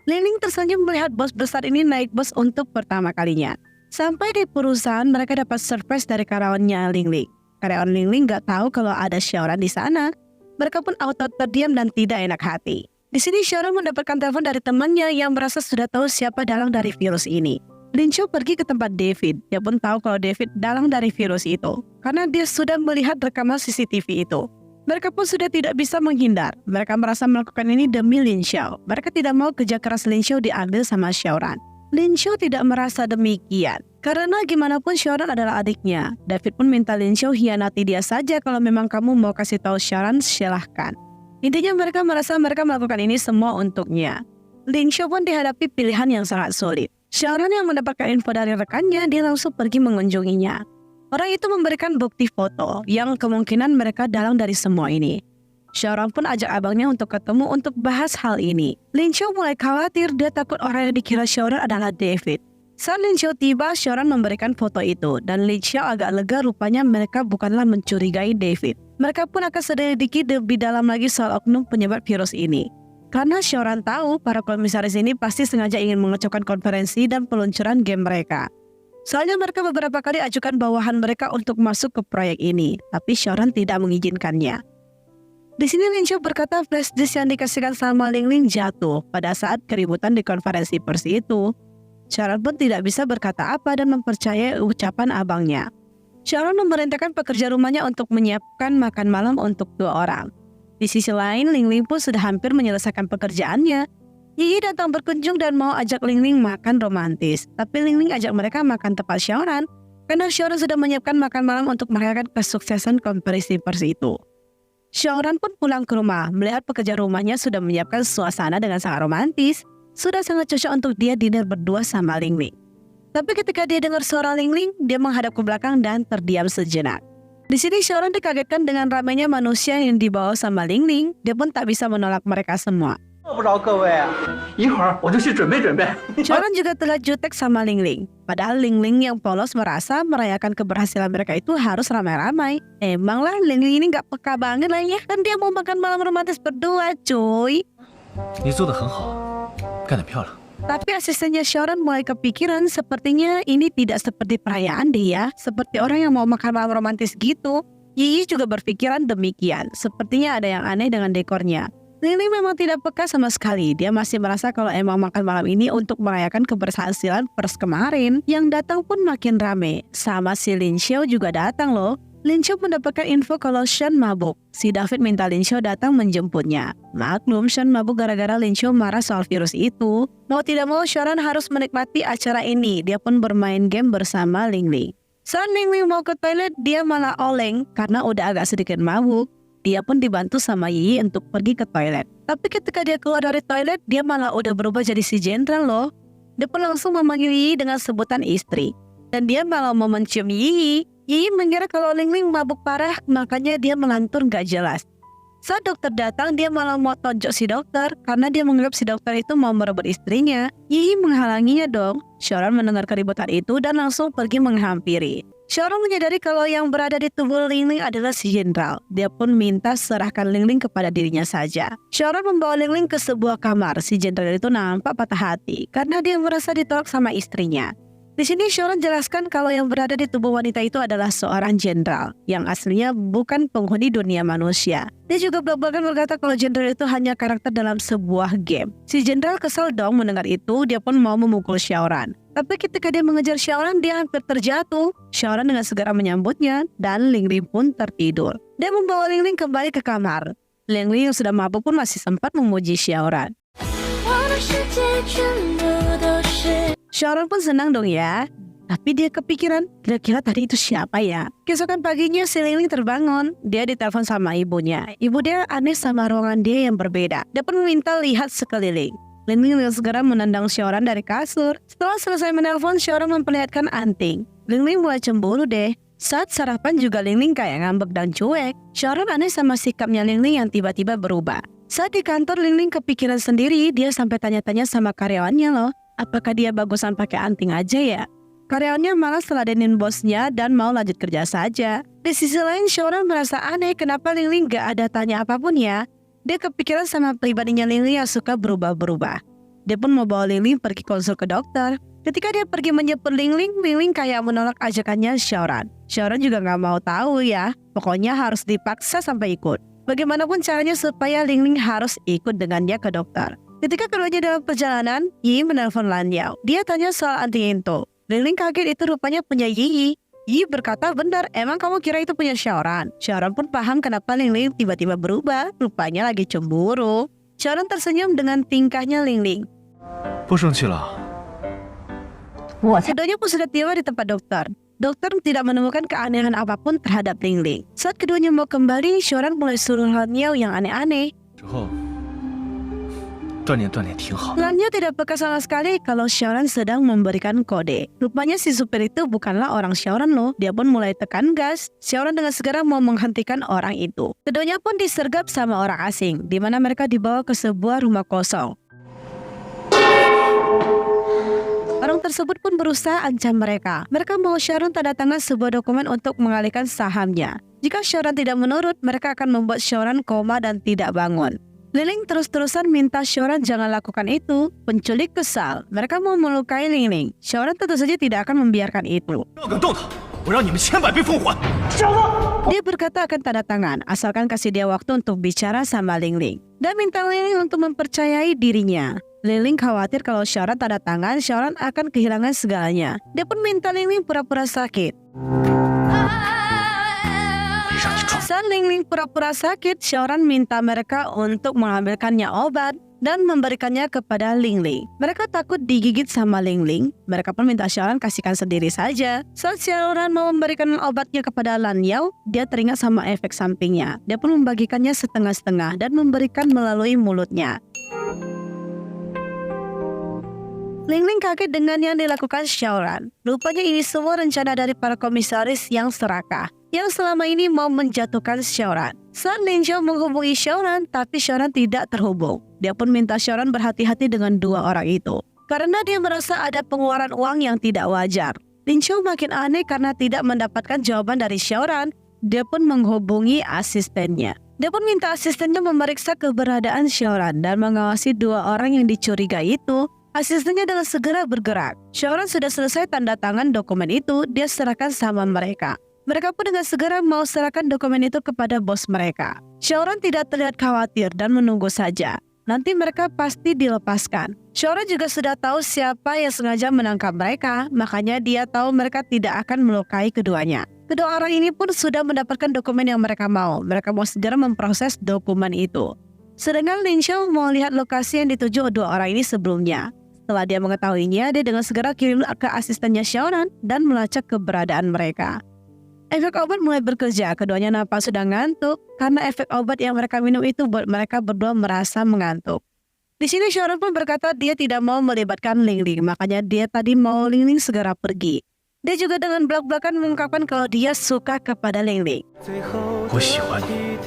[SPEAKER 1] Ling Ling tersenyum melihat bos besar ini naik bus untuk pertama kalinya. Sampai di perusahaan mereka dapat surprise dari karyawannya Ling Ling. Karyawan Ling Ling gak tahu kalau ada Xiaoran di sana. Mereka pun auto terdiam dan tidak enak hati. Di sini Xiaoran mendapatkan telepon dari temannya yang merasa sudah tahu siapa dalang dari virus ini. Lin Xiao pergi ke tempat David. Dia pun tahu kalau David dalang dari virus itu karena dia sudah melihat rekaman CCTV itu. Mereka pun sudah tidak bisa menghindar. Mereka merasa melakukan ini demi Lin Xiao. Mereka tidak mau kerja keras Lin Xiao diambil sama Xiaoran. Lin Xiao tidak merasa demikian. Karena gimana pun Xiaoran adalah adiknya. David pun minta Lin Xiao hianati dia saja kalau memang kamu mau kasih tahu Xiaoran, silahkan. Intinya mereka merasa mereka melakukan ini semua untuknya. Lin Xiao pun dihadapi pilihan yang sangat sulit. Xiaoran yang mendapatkan info dari rekannya, dia langsung pergi mengunjunginya. Orang itu memberikan bukti foto yang kemungkinan mereka dalang dari semua ini. Xiaoran pun ajak abangnya untuk ketemu untuk bahas hal ini. Lin Xiao mulai khawatir, dia takut orang yang dikira Xiaoran adalah David. Saat Lin Xiao tiba, Xiaoran memberikan foto itu dan Lin Xiao agak lega, rupanya mereka bukanlah mencurigai David. Mereka pun akan selidiki lebih dalam lagi soal oknum penyebab virus ini. Karena Xiaoran tahu para komisaris ini pasti sengaja ingin mengacaukan konferensi dan peluncuran game mereka. Soalnya mereka beberapa kali ajukan bawahan mereka untuk masuk ke proyek ini, tapi Xiaoran tidak mengizinkannya. Di sini Lin Xiao berkata flash disk yang dikasihkan sama Ling Ling jatuh pada saat keributan di konferensi pers itu. Xiaoran pun tidak bisa berkata apa dan mempercayai ucapan abangnya. Xiaoran memerintahkan pekerja rumahnya untuk menyiapkan makan malam untuk 2 orang. Di sisi lain, Ling Ling pun sudah hampir menyelesaikan pekerjaannya. Yi datang berkunjung dan mau ajak Ling Ling makan romantis. Tapi Ling Ling ajak mereka makan tempat Xiaoran. karena Xiaoran sudah menyiapkan makan malam untuk merayakan kesuksesan kompetisi pers itu. Xiaoran pun pulang ke rumah, melihat pekerja rumahnya sudah menyiapkan suasana dengan sangat romantis. Sudah sangat cocok untuk dia dinner berdua sama Ling Ling. Tapi ketika dia dengar suara Ling Ling, dia menghadap ke belakang dan terdiam sejenak. Di sini Xiaoran dikagetkan dengan ramainya manusia yang dibawa sama Ling Ling. Dia pun tak bisa menolak mereka semua.
[SPEAKER 4] 饿不着各位啊，一会儿我就去准备准备。
[SPEAKER 1] Xiaoran juga telah jutek sama Ling Ling. Padahal Ling Ling yang polos merasa merayakan keberhasilan mereka itu harus ramai-ramai. Emanglah Ling Ling ini gak peka banget lah ya. Kan dia mau makan malam romantis berdua cuy.
[SPEAKER 2] 你做得很好，干得漂亮。
[SPEAKER 1] Tapi asistennya Xiaoran mulai kepikiran sepertinya ini tidak seperti perayaan deh ya. Seperti orang yang mau makan malam romantis gitu. Yi juga berpikiran demikian. Sepertinya ada yang aneh dengan dekornya. Ling Ling memang tidak peka sama sekali. Dia masih merasa kalau emang makan malam ini untuk merayakan keberhasilan pers kemarin. Yang datang pun makin rame. Sama si Lin Xiao juga datang loh. Lin Xiao mendapatkan info kalau Shen mabuk. Si David minta Lin Xiao datang menjemputnya. Maklum Shen mabuk gara-gara Lin Xiao marah soal virus itu. Mau tidak mau Xiaoran harus menikmati acara ini. Dia pun bermain game bersama Ling Ling. Saat Ling Ling mau ke toilet, dia malah oleng karena udah agak sedikit mabuk. Dia pun dibantu sama Yi untuk pergi ke toilet. Tapi ketika dia keluar dari toilet, dia malah udah berubah jadi si jenderal loh. Dia pun langsung memanggil Yi dengan sebutan istri. Dan dia malah mau mencium Yi. Yi mengira kalau Ling Ling mabuk parah, makanya dia melantur gak jelas. Saat dokter datang, dia malah mau tonjok si dokter karena dia menganggap si dokter itu mau merebut istrinya. Yi menghalanginya dong. Xiaoran mendengar keributan itu dan langsung pergi menghampiri. Xiaoran menyadari kalau yang berada di tubuh Ling Ling adalah si jenderal. Dia pun minta serahkan Ling Ling kepada dirinya saja. Xiaoran membawa Ling Ling ke sebuah kamar. Si jenderal itu nampak patah hati karena dia merasa ditolak sama istrinya. Di sini Xiaoran jelaskan kalau yang berada di tubuh wanita itu adalah seorang jenderal yang aslinya bukan penghuni dunia manusia. Dia juga belak-belakan berkata kalau jenderal itu hanya karakter dalam sebuah game. Si jenderal kesal dong mendengar itu, dia pun mau memukul Xiaoran. Tapi ketika dia mengejar Xiaoran, dia hampir terjatuh. Xiaoran dengan segera menyambutnya dan Ling Ling pun tertidur. Dia membawa Ling Ling kembali ke kamar. Ling Ling yang sudah mabuk pun masih sempat memuji Xiaoran. Xiaoran pun senang dong ya. Tapi dia kepikiran, kira-kira tadi itu siapa ya? Keesokan paginya si Ling Ling terbangun. Dia ditelepon sama ibunya. Ibu dia aneh sama ruangan dia yang berbeda. Dia pun meminta lihat sekeliling. Ling Ling segera menendang Xiaoran dari kasur. Setelah selesai menelpon, Xiaoran memperlihatkan anting. Ling Ling mulai cemburu deh. Saat sarapan juga Ling Ling kayak ngambek dan cuek. Xiaoran aneh sama sikapnya Ling Ling yang tiba-tiba berubah. Saat di kantor, Ling Ling kepikiran sendiri. Dia sampai tanya-tanya sama karyawannya loh. Apakah dia bagusan pakai anting aja ya? Karyawannya malah seladenin bosnya dan mau lanjut kerja saja. Di sisi lain, Xiaoran merasa aneh kenapa Ling Ling gak ada tanya apapun ya. Dia kepikiran sama pribadinya Ling Ling yang suka berubah-berubah. Dia pun mau bawa Ling Ling pergi konsul ke dokter. Ketika dia pergi menjemput Ling Ling kayak menolak ajakannya Xiaoran. Xiaoran juga gak mau tahu ya. Pokoknya harus dipaksa sampai ikut. Bagaimanapun caranya supaya Ling Ling harus ikut dengannya ke dokter. Ketika keduanya dalam perjalanan, Yi menelpon Lan Yao. Dia tanya soal anting itu. Ling Ling kaget itu rupanya punya Yi. Yi berkata, benar, emang kamu kira itu punya Xiaoran? Xiaoran pun paham kenapa Ling Ling tiba-tiba berubah. Rupanya lagi cemburu. Xiaoran tersenyum dengan tingkahnya Ling Ling.
[SPEAKER 2] 不生气了。
[SPEAKER 1] Keduanya pun sudah tiba di tempat dokter. Dokter tidak menemukan keanehan apapun terhadap Ling Ling. Saat keduanya mau kembali, Xiaoran mulai suruh Lan Yao yang aneh-aneh.
[SPEAKER 2] 之后锻炼锻炼挺好。
[SPEAKER 1] Lan Yao tidak peka sama sekali kalau Xiaoran sedang memberikan kode. Rupanya si supir itu bukanlah orang Xiaoran loh. Dia pun mulai tekan gas. Xiaoran dengan segera mau menghentikan orang itu. Keduanya pun disergap sama orang asing, di mana mereka dibawa ke sebuah rumah kosong. Orang tersebut pun berusaha ancam mereka. Mereka mau Xiaoran tanda tangan sebuah dokumen untuk mengalihkan sahamnya. Jika Xiaoran tidak menurut, mereka akan membuat Xiaoran koma dan tidak bangun. Ling Ling terus-terusan minta Xiaoran jangan lakukan itu. Penculik kesal. Mereka mau melukai Ling Ling. Xiaoran tentu saja tidak akan membiarkan itu.
[SPEAKER 2] 不要敢动他，我让你们千百倍奉还。
[SPEAKER 1] Dia berkata akan tanda tangan, asalkan kasih dia waktu untuk bicara sama Ling Ling. Dan minta Ling Ling untuk mempercayai dirinya. Ling Ling khawatir kalau Xiaoran tanda tangan, Xiaoran akan kehilangan segalanya. Dia pun minta Ling Ling pura-pura sakit.
[SPEAKER 2] 没让你撞。
[SPEAKER 1] Saat Ling Ling pura-pura sakit, Xiaoran minta mereka untuk mengambilkannya obat. dan memberikannya kepada Ling Ling. Mereka takut digigit sama Ling Ling. Mereka pun minta Xiaoran kasihkan sendiri saja. Saat Xiaoran mau memberikan obatnya kepada Lan Yao, dia teringat sama efek sampingnya. Dia pun membagikannya setengah-setengah dan memberikan melalui mulutnya. Ling Ling kaget dengan yang dilakukan Xiaoran. Rupanya ini semua rencana dari para komisaris yang serakah, yang selama ini mau menjatuhkan Xiaoran. Saat Lin Xiao menghubungi Xiaoran, tapi Xiaoran tidak terhubung. Dia pun minta Xiaoran berhati-hati dengan dua orang itu, karena dia merasa ada pengeluaran uang yang tidak wajar. Lin Xiao makin aneh karena tidak mendapatkan jawaban dari Xiaoran. Dia pun menghubungi asistennya. Dia pun minta asistennya memeriksa keberadaan Xiaoran dan mengawasi dua orang yang dicurigai itu. Asistennya dengan segera bergerak. Xiaoran sudah selesai tanda tangan dokumen itu, dia serahkan sama mereka. Mereka pun dengan segera mau serahkan dokumen itu kepada bos mereka. Xiaoran tidak terlihat khawatir dan menunggu saja. Nanti mereka pasti dilepaskan. Xiaoran juga sudah tahu siapa yang sengaja menangkap mereka, makanya dia tahu mereka tidak akan melukai keduanya. Kedua orang ini pun sudah mendapatkan dokumen yang mereka mau. Mereka mau segera memproses dokumen itu. Sedangkan Lin Xiao mau lihat lokasi yang dituju dua orang ini sebelumnya. Setelah dia mengetahuinya, dia dengan segera kirim ke asistennya Xiaoran dan melacak keberadaan mereka. Efek obat mulai bekerja, keduanya nampak sudah ngantuk karena efek obat yang mereka minum itu buat mereka berdua merasa mengantuk. Di sini Xiaoran pun berkata dia tidak mau melibatkan Ling Ling, makanya dia tadi mau Ling Ling segera pergi. Dia juga dengan belak-belakan mengungkapkan kalau dia suka kepada Ling Ling.
[SPEAKER 2] 我喜欢你。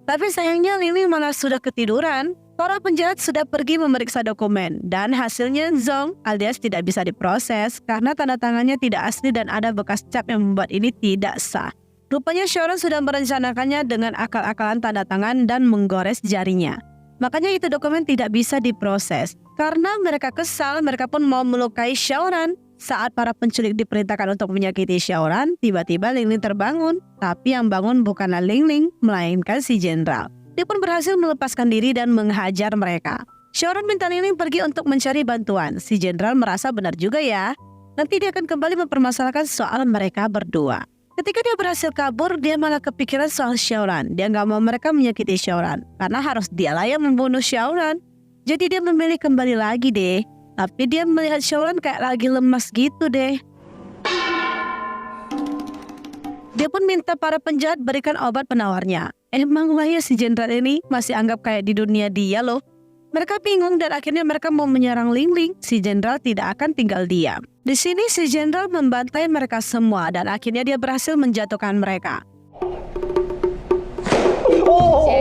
[SPEAKER 1] Tapi sayangnya Ling Ling malah sudah ketiduran. Para penjahat sudah pergi memeriksa dokumen dan hasilnya Zong alias tidak bisa diproses karena tanda tangannya tidak asli dan ada bekas cap yang membuat ini tidak sah. Rupanya Xiaoran sudah merencanakannya dengan akal-akalan tanda tangan dan menggores jarinya. Makanya itu dokumen tidak bisa diproses. Karena mereka kesal, mereka pun mau melukai Xiaoran. Saat para penculik diperintahkan untuk menyakiti Xiaoran, tiba-tiba Ling Ling terbangun. Tapi yang bangun bukanlah Ling Ling, melainkan si jenderal. Dia pun berhasil melepaskan diri dan menghajar mereka. Xiaoran minta Ling Ling pergi untuk mencari bantuan. Si jenderal merasa benar juga ya. Nanti dia akan kembali mempermasalahkan soal mereka berdua. Ketika dia berhasil kabur, dia malah kepikiran soal Xiaoran. Dia nggak mau mereka menyakiti Xiaoran, karena harus dialah yang membunuh Xiaoran. Jadi dia memilih kembali lagi deh. Tapi dia melihat Xiaoran kayak lagi lemas gitu deh. Dia pun minta para penjahat berikan obat penawarnya. Emang lah ya si jenderal ini masih anggap kayak di dunia dia loh. Mereka bingung dan akhirnya mereka mau menyerang Ling Ling. Si jenderal tidak akan tinggal diam. Di sini si jenderal membantai mereka semua dan akhirnya dia berhasil menjatuhkan mereka.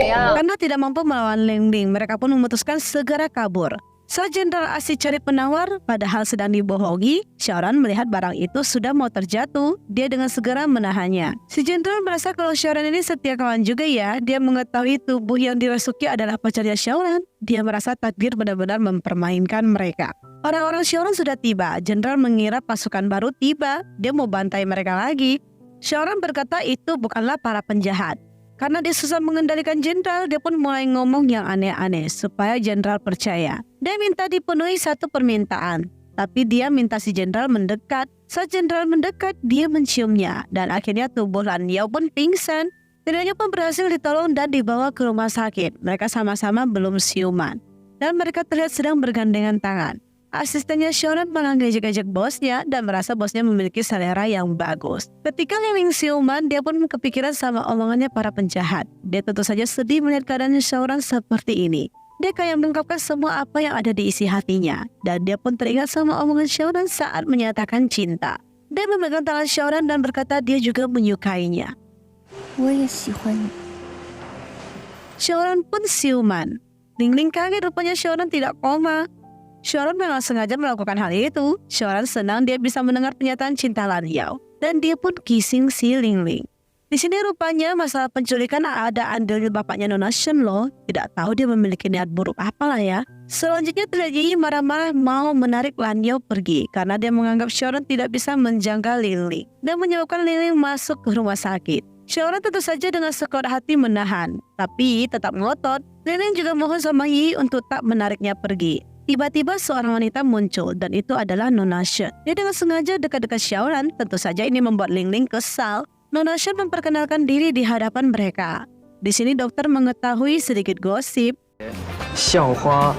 [SPEAKER 1] Karena tidak mampu melawan Ling Ling, mereka pun memutuskan segera kabur. Saat jenderal asik cari penawar, padahal sedang dibohongi, Xiaoran melihat barang itu sudah mau terjatuh. Dia dengan segera menahannya. Si jenderal merasa kalau Xiaoran ini setia kawan juga ya. Dia mengetahui tubuh yang dirasuki adalah pacarnya Xiaoran. Dia merasa takdir benar-benar mempermainkan mereka. Orang-orang Xiaoran sudah tiba. Jenderal mengira pasukan baru tiba. Dia mau bantai mereka lagi. Xiaoran berkata itu bukanlah para penjahat. Karena dia susah mengendalikan jenderal, dia pun mulai ngomong yang aneh-aneh supaya jenderal percaya. Dia minta dipenuhi satu permintaan, tapi dia minta si jenderal mendekat. Saat jenderal mendekat, dia menciumnya, dan akhirnya tubuh Lan Yao pun pingsan. Keduanya pun berhasil ditolong dan dibawa ke rumah sakit. Mereka sama-sama belum siuman, dan mereka terlihat sedang bergandengan tangan. Asistennya Xiaoran malah ngejek-ngejek bosnya dan merasa bosnya memiliki selera yang bagus. Ketika Ling Ling siuman, dia pun kepikiran sama omongannya para penjahat. Dia tentu saja sedih melihat keadaan Xiaoran seperti ini. Dia kayak mengungkapkan semua apa yang ada di isi hatinya. Dan dia pun teringat sama omongan Xiaoran saat menyatakan cinta. Dia memegang tangan Xiaoran dan berkata dia juga menyukainya.
[SPEAKER 3] 我也喜欢你。
[SPEAKER 1] Xiaoran pun siuman. Ling Ling kaget rupanya Xiaoran tidak koma. Xiaoran memang sengaja melakukan hal itu. Xiaoran senang dia bisa mendengar pernyataan cinta Lan Yao. Dan dia pun kissing si Ling Ling. Di sini rupanya masalah penculikan ada andilnya bapaknya Nona Shen loh. Tidak tahu dia memiliki niat buruk apalah ya. Selanjutnya terlihat Yi marah-marah mau menarik Lan Yao pergi. Karena dia menganggap Xiaoran tidak bisa menjaga Ling Ling. Dan menyebabkan Ling Ling masuk ke rumah sakit. Xiaoran tentu saja dengan sekuat hati menahan. Tapi tetap ngotot. Ling Ling juga mohon sama Yi untuk tak menariknya pergi. Tiba-tiba seorang wanita muncul dan itu adalah Nona Shen. Dia dengan sengaja dekat-dekat Xiaoran. Tentu saja ini membuat Ling Ling kesal. Nona Shen memperkenalkan diri di hadapan mereka. Di sini dokter mengetahui sedikit gosip
[SPEAKER 5] 校花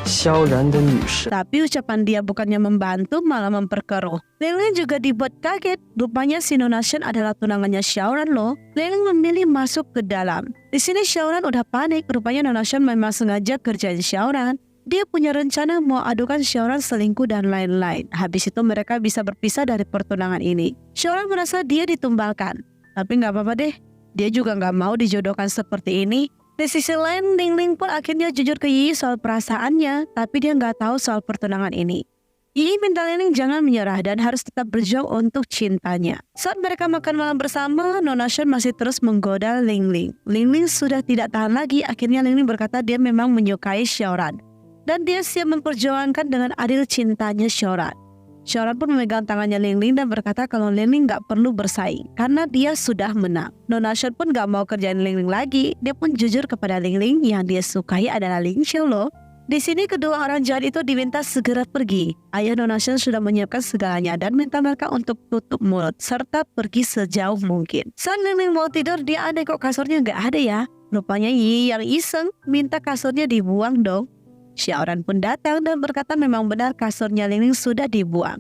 [SPEAKER 5] 萧然的女神。
[SPEAKER 1] Tapi ucapan dia bukannya membantu malah memperkeruh. Lingling juga dibuat kaget. Rupanya si Nona Shen adalah tunangannya Xiaoran loh. Lingling memilih masuk ke dalam. Di sini Xiaoran udah panik. Rupanya Nona Shen memang sengaja kerjain Xiaoran. Dia punya rencana mau adukan Xiaoran selingkuh dan lain-lain. Habis itu mereka bisa berpisah dari pertunangan ini. Xiaoran merasa dia ditumbalkan. Tapi nggak apa-apa deh. Dia juga nggak mau dijodohkan seperti ini. Di sisi lain, Lingling pun akhirnya jujur ke Yi soal perasaannya, tapi dia nggak tahu soal pertunangan ini. Yi minta Lingling jangan menyerah dan harus tetap berjuang untuk cintanya. Saat mereka makan malam bersama, Nona Shen masih terus menggoda Lingling. Lingling sudah tidak tahan lagi, akhirnya Lingling berkata dia memang menyukai Xiaoran. Dan dia siap memperjuangkan dengan adil cintanya Xiaoran. Xiaoran pun memegang tangannya Lingling dan berkata kalau Lingling gak perlu bersaing karena dia sudah menang. Nona Shen pun gak mau kerjain Lingling lagi. Dia pun jujur kepada Lingling yang dia sukai adalah Ling Xiao loh. Di sini kedua orang jahat itu diminta segera pergi. Ayah Nona Shen sudah menyiapkan segalanya dan minta mereka untuk tutup mulut serta pergi sejauh mungkin. Saat Lingling mau tidur, dia aneh kok kasurnya gak ada ya. Rupanya Yi yang iseng minta kasurnya dibuang dong. Xiaoran pun datang dan berkata memang benar kasurnya Lingling sudah dibuang.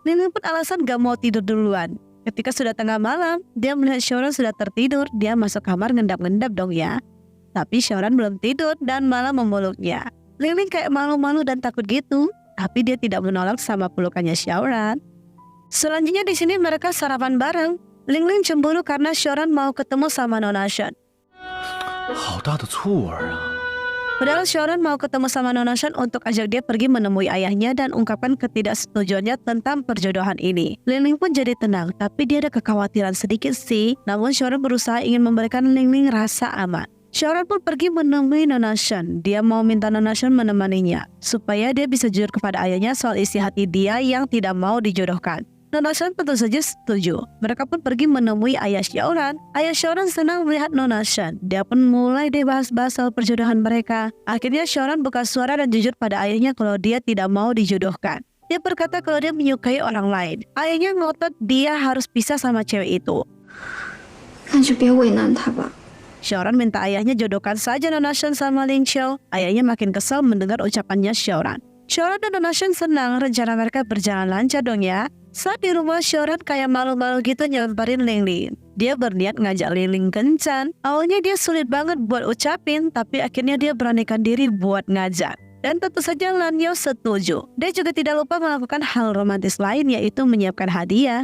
[SPEAKER 1] Lingling pun alasan gak mau tidur duluan. Ketika sudah tengah malam, dia melihat Xiaoran sudah tertidur. Dia masuk kamar ngendap-ngendap dong ya. Tapi Xiaoran belum tidur dan malah memeluknya. Lingling kayak malu-malu dan takut gitu. Tapi dia tidak menolak sama pelukannya Xiaoran. Selanjutnya di sini mereka sarapan bareng. Lingling cemburu karena Xiaoran mau ketemu sama Nona Shen.
[SPEAKER 2] 好大的醋味啊！
[SPEAKER 1] Padahal Xiaoran mau ketemu sama Nona Shen untuk ajak dia pergi menemui ayahnya dan ungkapkan ketidaksetujuannya tentang perjodohan ini. Lingling pun jadi tenang, tapi dia ada kekhawatiran sedikit sih. Namun Xiaoran berusaha ingin memberikan Lingling rasa aman. Xiaoran pun pergi menemui Nona Shen. Dia mau minta Nona Shen menemaninya, supaya dia bisa jujur kepada ayahnya soal isi hati dia yang tidak mau dijodohkan. Nona Shen tentu saja setuju. Mereka pun pergi menemui ayah Xiaoran. Ayah Xiaoran senang melihat Nona Shen. Dia pun mulai deh bahas-bahas soal perjodohan mereka. Akhirnya Xiaoran buka suara dan jujur pada ayahnya kalau dia tidak mau dijodohkan. Dia berkata kalau dia menyukai orang lain. Ayahnya ngotot dia harus pisah sama cewek itu.
[SPEAKER 3] 那就别为难他吧。
[SPEAKER 1] Xiaoran minta ayahnya jodohkan saja Nona Shen sama Ling Xiao. Ayahnya makin kesal mendengar ucapannya Xiaoran. Xiaoran dan Nona Shen senang, rencana mereka berjalan lancar dong ya. Saat di rumah, Xiaoran kayak malu-malu gitu nyamperin Lingling. Dia berniat ngajak Lingling kencan. Awalnya dia sulit banget buat ucapin, tapi akhirnya dia beranikan diri buat ngajak. Dan tentu saja Lan Yao setuju. Dia juga tidak lupa melakukan hal romantis lain, yaitu menyiapkan hadiah.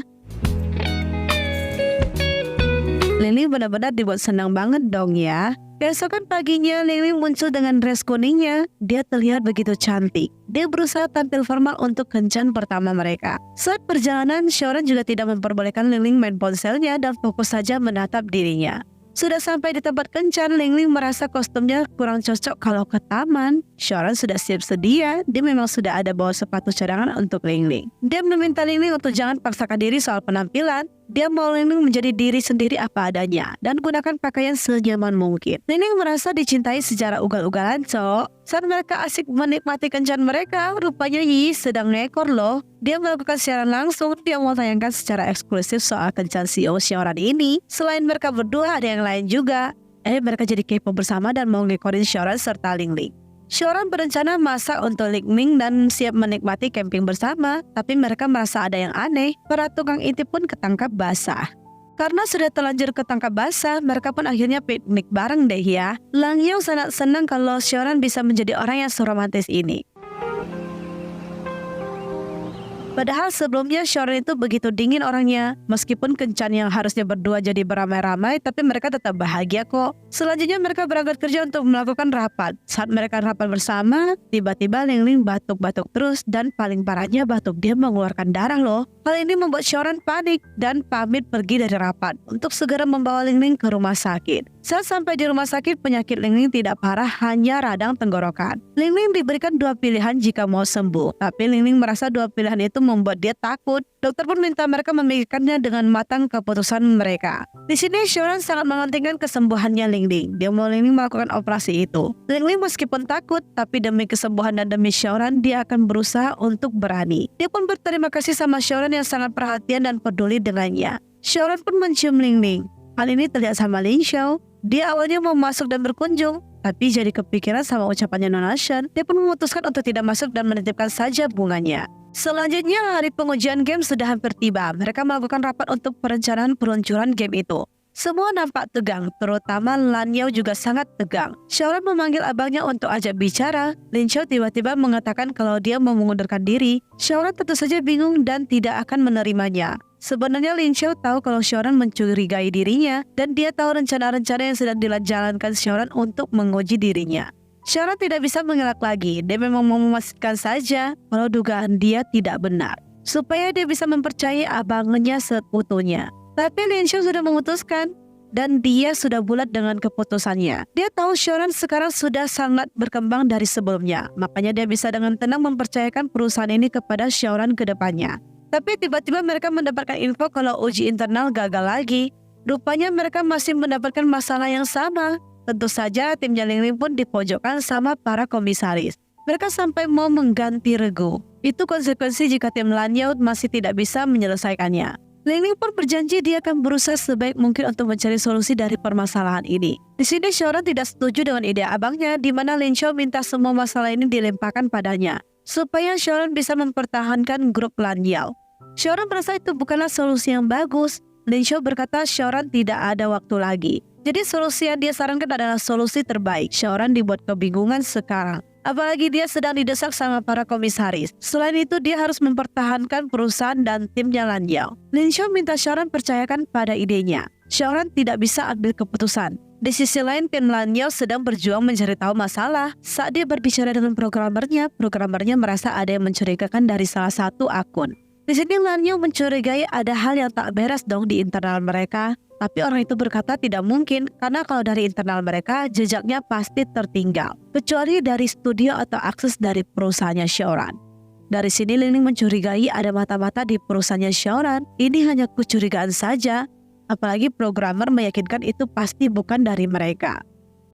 [SPEAKER 1] Lingling benar-benar dibuat senang banget dong ya. Keesokan paginya, Lingling muncul dengan dress kuningnya. Dia terlihat begitu cantik. Dia berusaha tampil formal untuk kencan pertama mereka. Saat perjalanan, Xiaoran juga tidak memperbolehkan Lingling main ponselnya dan fokus saja menatap dirinya. Sudah sampai di tempat kencan, Lingling merasa kostumnya kurang cocok kalau ke taman. Xiaoran sudah siap sedia, dia memang sudah ada bawa sepatu cadangan untuk Lingling. Dia meminta Lingling untuk jangan paksakan diri soal penampilan. Dia mau Lingling menjadi diri sendiri apa adanya dan gunakan pakaian senyaman mungkin. Lingling merasa dicintai secara ugal-ugalan, cok. Saat mereka asik menikmati kencan mereka, rupanya Yi sedang ngekor loh. Dia melakukan siaran langsung, dia mau tayangkan secara eksklusif soal kencan CEO Xiaoran ini. Selain mereka berdua, ada yang lain juga. Mereka jadi kepo bersama dan mau ngekorin Xiaoran serta Lingling. Xiaoran berencana masak untuk Lingling dan siap menikmati camping bersama, tapi mereka merasa ada yang aneh. Para tukang intip pun ketangkap basah. Karena sudah terlanjur ketangkap basah, mereka pun akhirnya piknik bareng deh ya. Lang Yao sangat senang kalau Xiaoran bisa menjadi orang yang seromantis ini. Padahal sebelumnya Xiaoran itu begitu dingin orangnya. Meskipun kencan yang harusnya berdua jadi beramai-ramai, tapi mereka tetap bahagia kok. Selanjutnya mereka berangkat kerja untuk melakukan rapat. Saat mereka rapat bersama, tiba-tiba Lingling batuk-batuk terus dan paling parahnya batuk dia mengeluarkan darah loh. Hal ini membuat Xiaoran panik dan pamit pergi dari rapat untuk segera membawa Lingling ke rumah sakit. Saat sampai di rumah sakit, penyakit Lingling tidak parah, hanya radang tenggorokan. Lingling diberikan dua pilihan jika mau sembuh, tapi Lingling merasa dua pilihan itu membuat dia takut. Dokter pun minta mereka memikirkannya dengan matang keputusan mereka. Di sini Xiaoran sangat mementingkan kesembuhannya Lingling. Dia mau Lingling melakukan operasi itu. Lingling meskipun takut, tapi demi kesembuhan dan demi Xiaoran, dia akan berusaha untuk berani. Dia pun berterima kasih sama Xiaoran yang sangat perhatian dan peduli dengannya. Xiaoran pun mencium Lingling. Hal ini terlihat sama Ling Xiao. Dia awalnya mau masuk dan berkunjung, Tapi jadi kepikiran sama ucapannya Nona Shen, dia pun memutuskan untuk tidak masuk dan menitipkan saja bunganya. Selanjutnya, hari pengujian game sudah hampir tiba. Mereka melakukan rapat untuk perencanaan peluncuran game itu. Semua nampak tegang, terutama Lan Yao juga sangat tegang. Xiaoran memanggil abangnya untuk ajak bicara. Lin Xiao tiba-tiba mengatakan kalau dia mau mengundurkan diri. Xiaoran tentu saja bingung dan tidak akan menerimanya. Sebenarnya Lin Xiao tahu kalau Xiaoran mencurigai dirinya dan dia tahu rencana-rencana yang sedang dijalankan Xiaoran untuk menguji dirinya. Xiaoran tidak bisa mengelak lagi. Dia memang mau memastikan saja kalau dugaan dia tidak benar, supaya dia bisa mempercayai abangnya seutuhnya. Tapi Lin Xiao sudah memutuskan dan dia sudah bulat dengan keputusannya. Dia tahu Xiaoran sekarang sudah sangat berkembang dari sebelumnya, makanya dia bisa dengan tenang mempercayakan perusahaan ini kepada Xiaoran ke depannya. Tapi tiba-tiba mereka mendapatkan info kalau uji internal gagal lagi. Rupanya mereka masih mendapatkan masalah yang sama. Tentu saja tim Ling Ling pun dipojokkan sama para komisaris. Mereka sampai mau mengganti regu. Itu konsekuensi jika tim Lan Yao masih tidak bisa menyelesaikannya. Ling Ling pun berjanji dia akan berusaha sebaik mungkin untuk mencari solusi dari permasalahan ini. Di sini Xiaoran tidak setuju dengan ide abangnya, di mana Lin Xiao minta semua masalah ini dilemparkan padanya, supaya Xiaoran bisa mempertahankan grup Lan Yao. Xiaoran merasa itu bukanlah solusi yang bagus. Lin Xiao berkata Xiaoran tidak ada waktu lagi. Jadi solusi yang dia sarankan adalah solusi terbaik. Xiaoran dibuat kebingungan sekarang. Apalagi dia sedang didesak sama para komisaris. Selain itu dia harus mempertahankan perusahaan dan timnya Lan Yao. Lin Xiao minta Xiaoran percayakan pada idenya. Xiaoran tidak bisa ambil keputusan. Di sisi lain tim Lan Yao sedang berjuang mencari tahu masalah. Saat dia berbicara dengan programmernya merasa ada yang mencurigakan dari salah satu akun. Di sini Lan Yao mencurigai ada hal yang tak beres dong di internal mereka. Tapi orang itu berkata tidak mungkin karena kalau dari internal mereka jejaknya pasti tertinggal. Kecuali dari studio atau akses dari perusahaannya Xiaoran. Dari sini Ling Ling mencurigai ada mata-mata di perusahaannya Xiaoran. Ini hanya kecurigaan saja. Apalagi programmer meyakinkan itu pasti bukan dari mereka.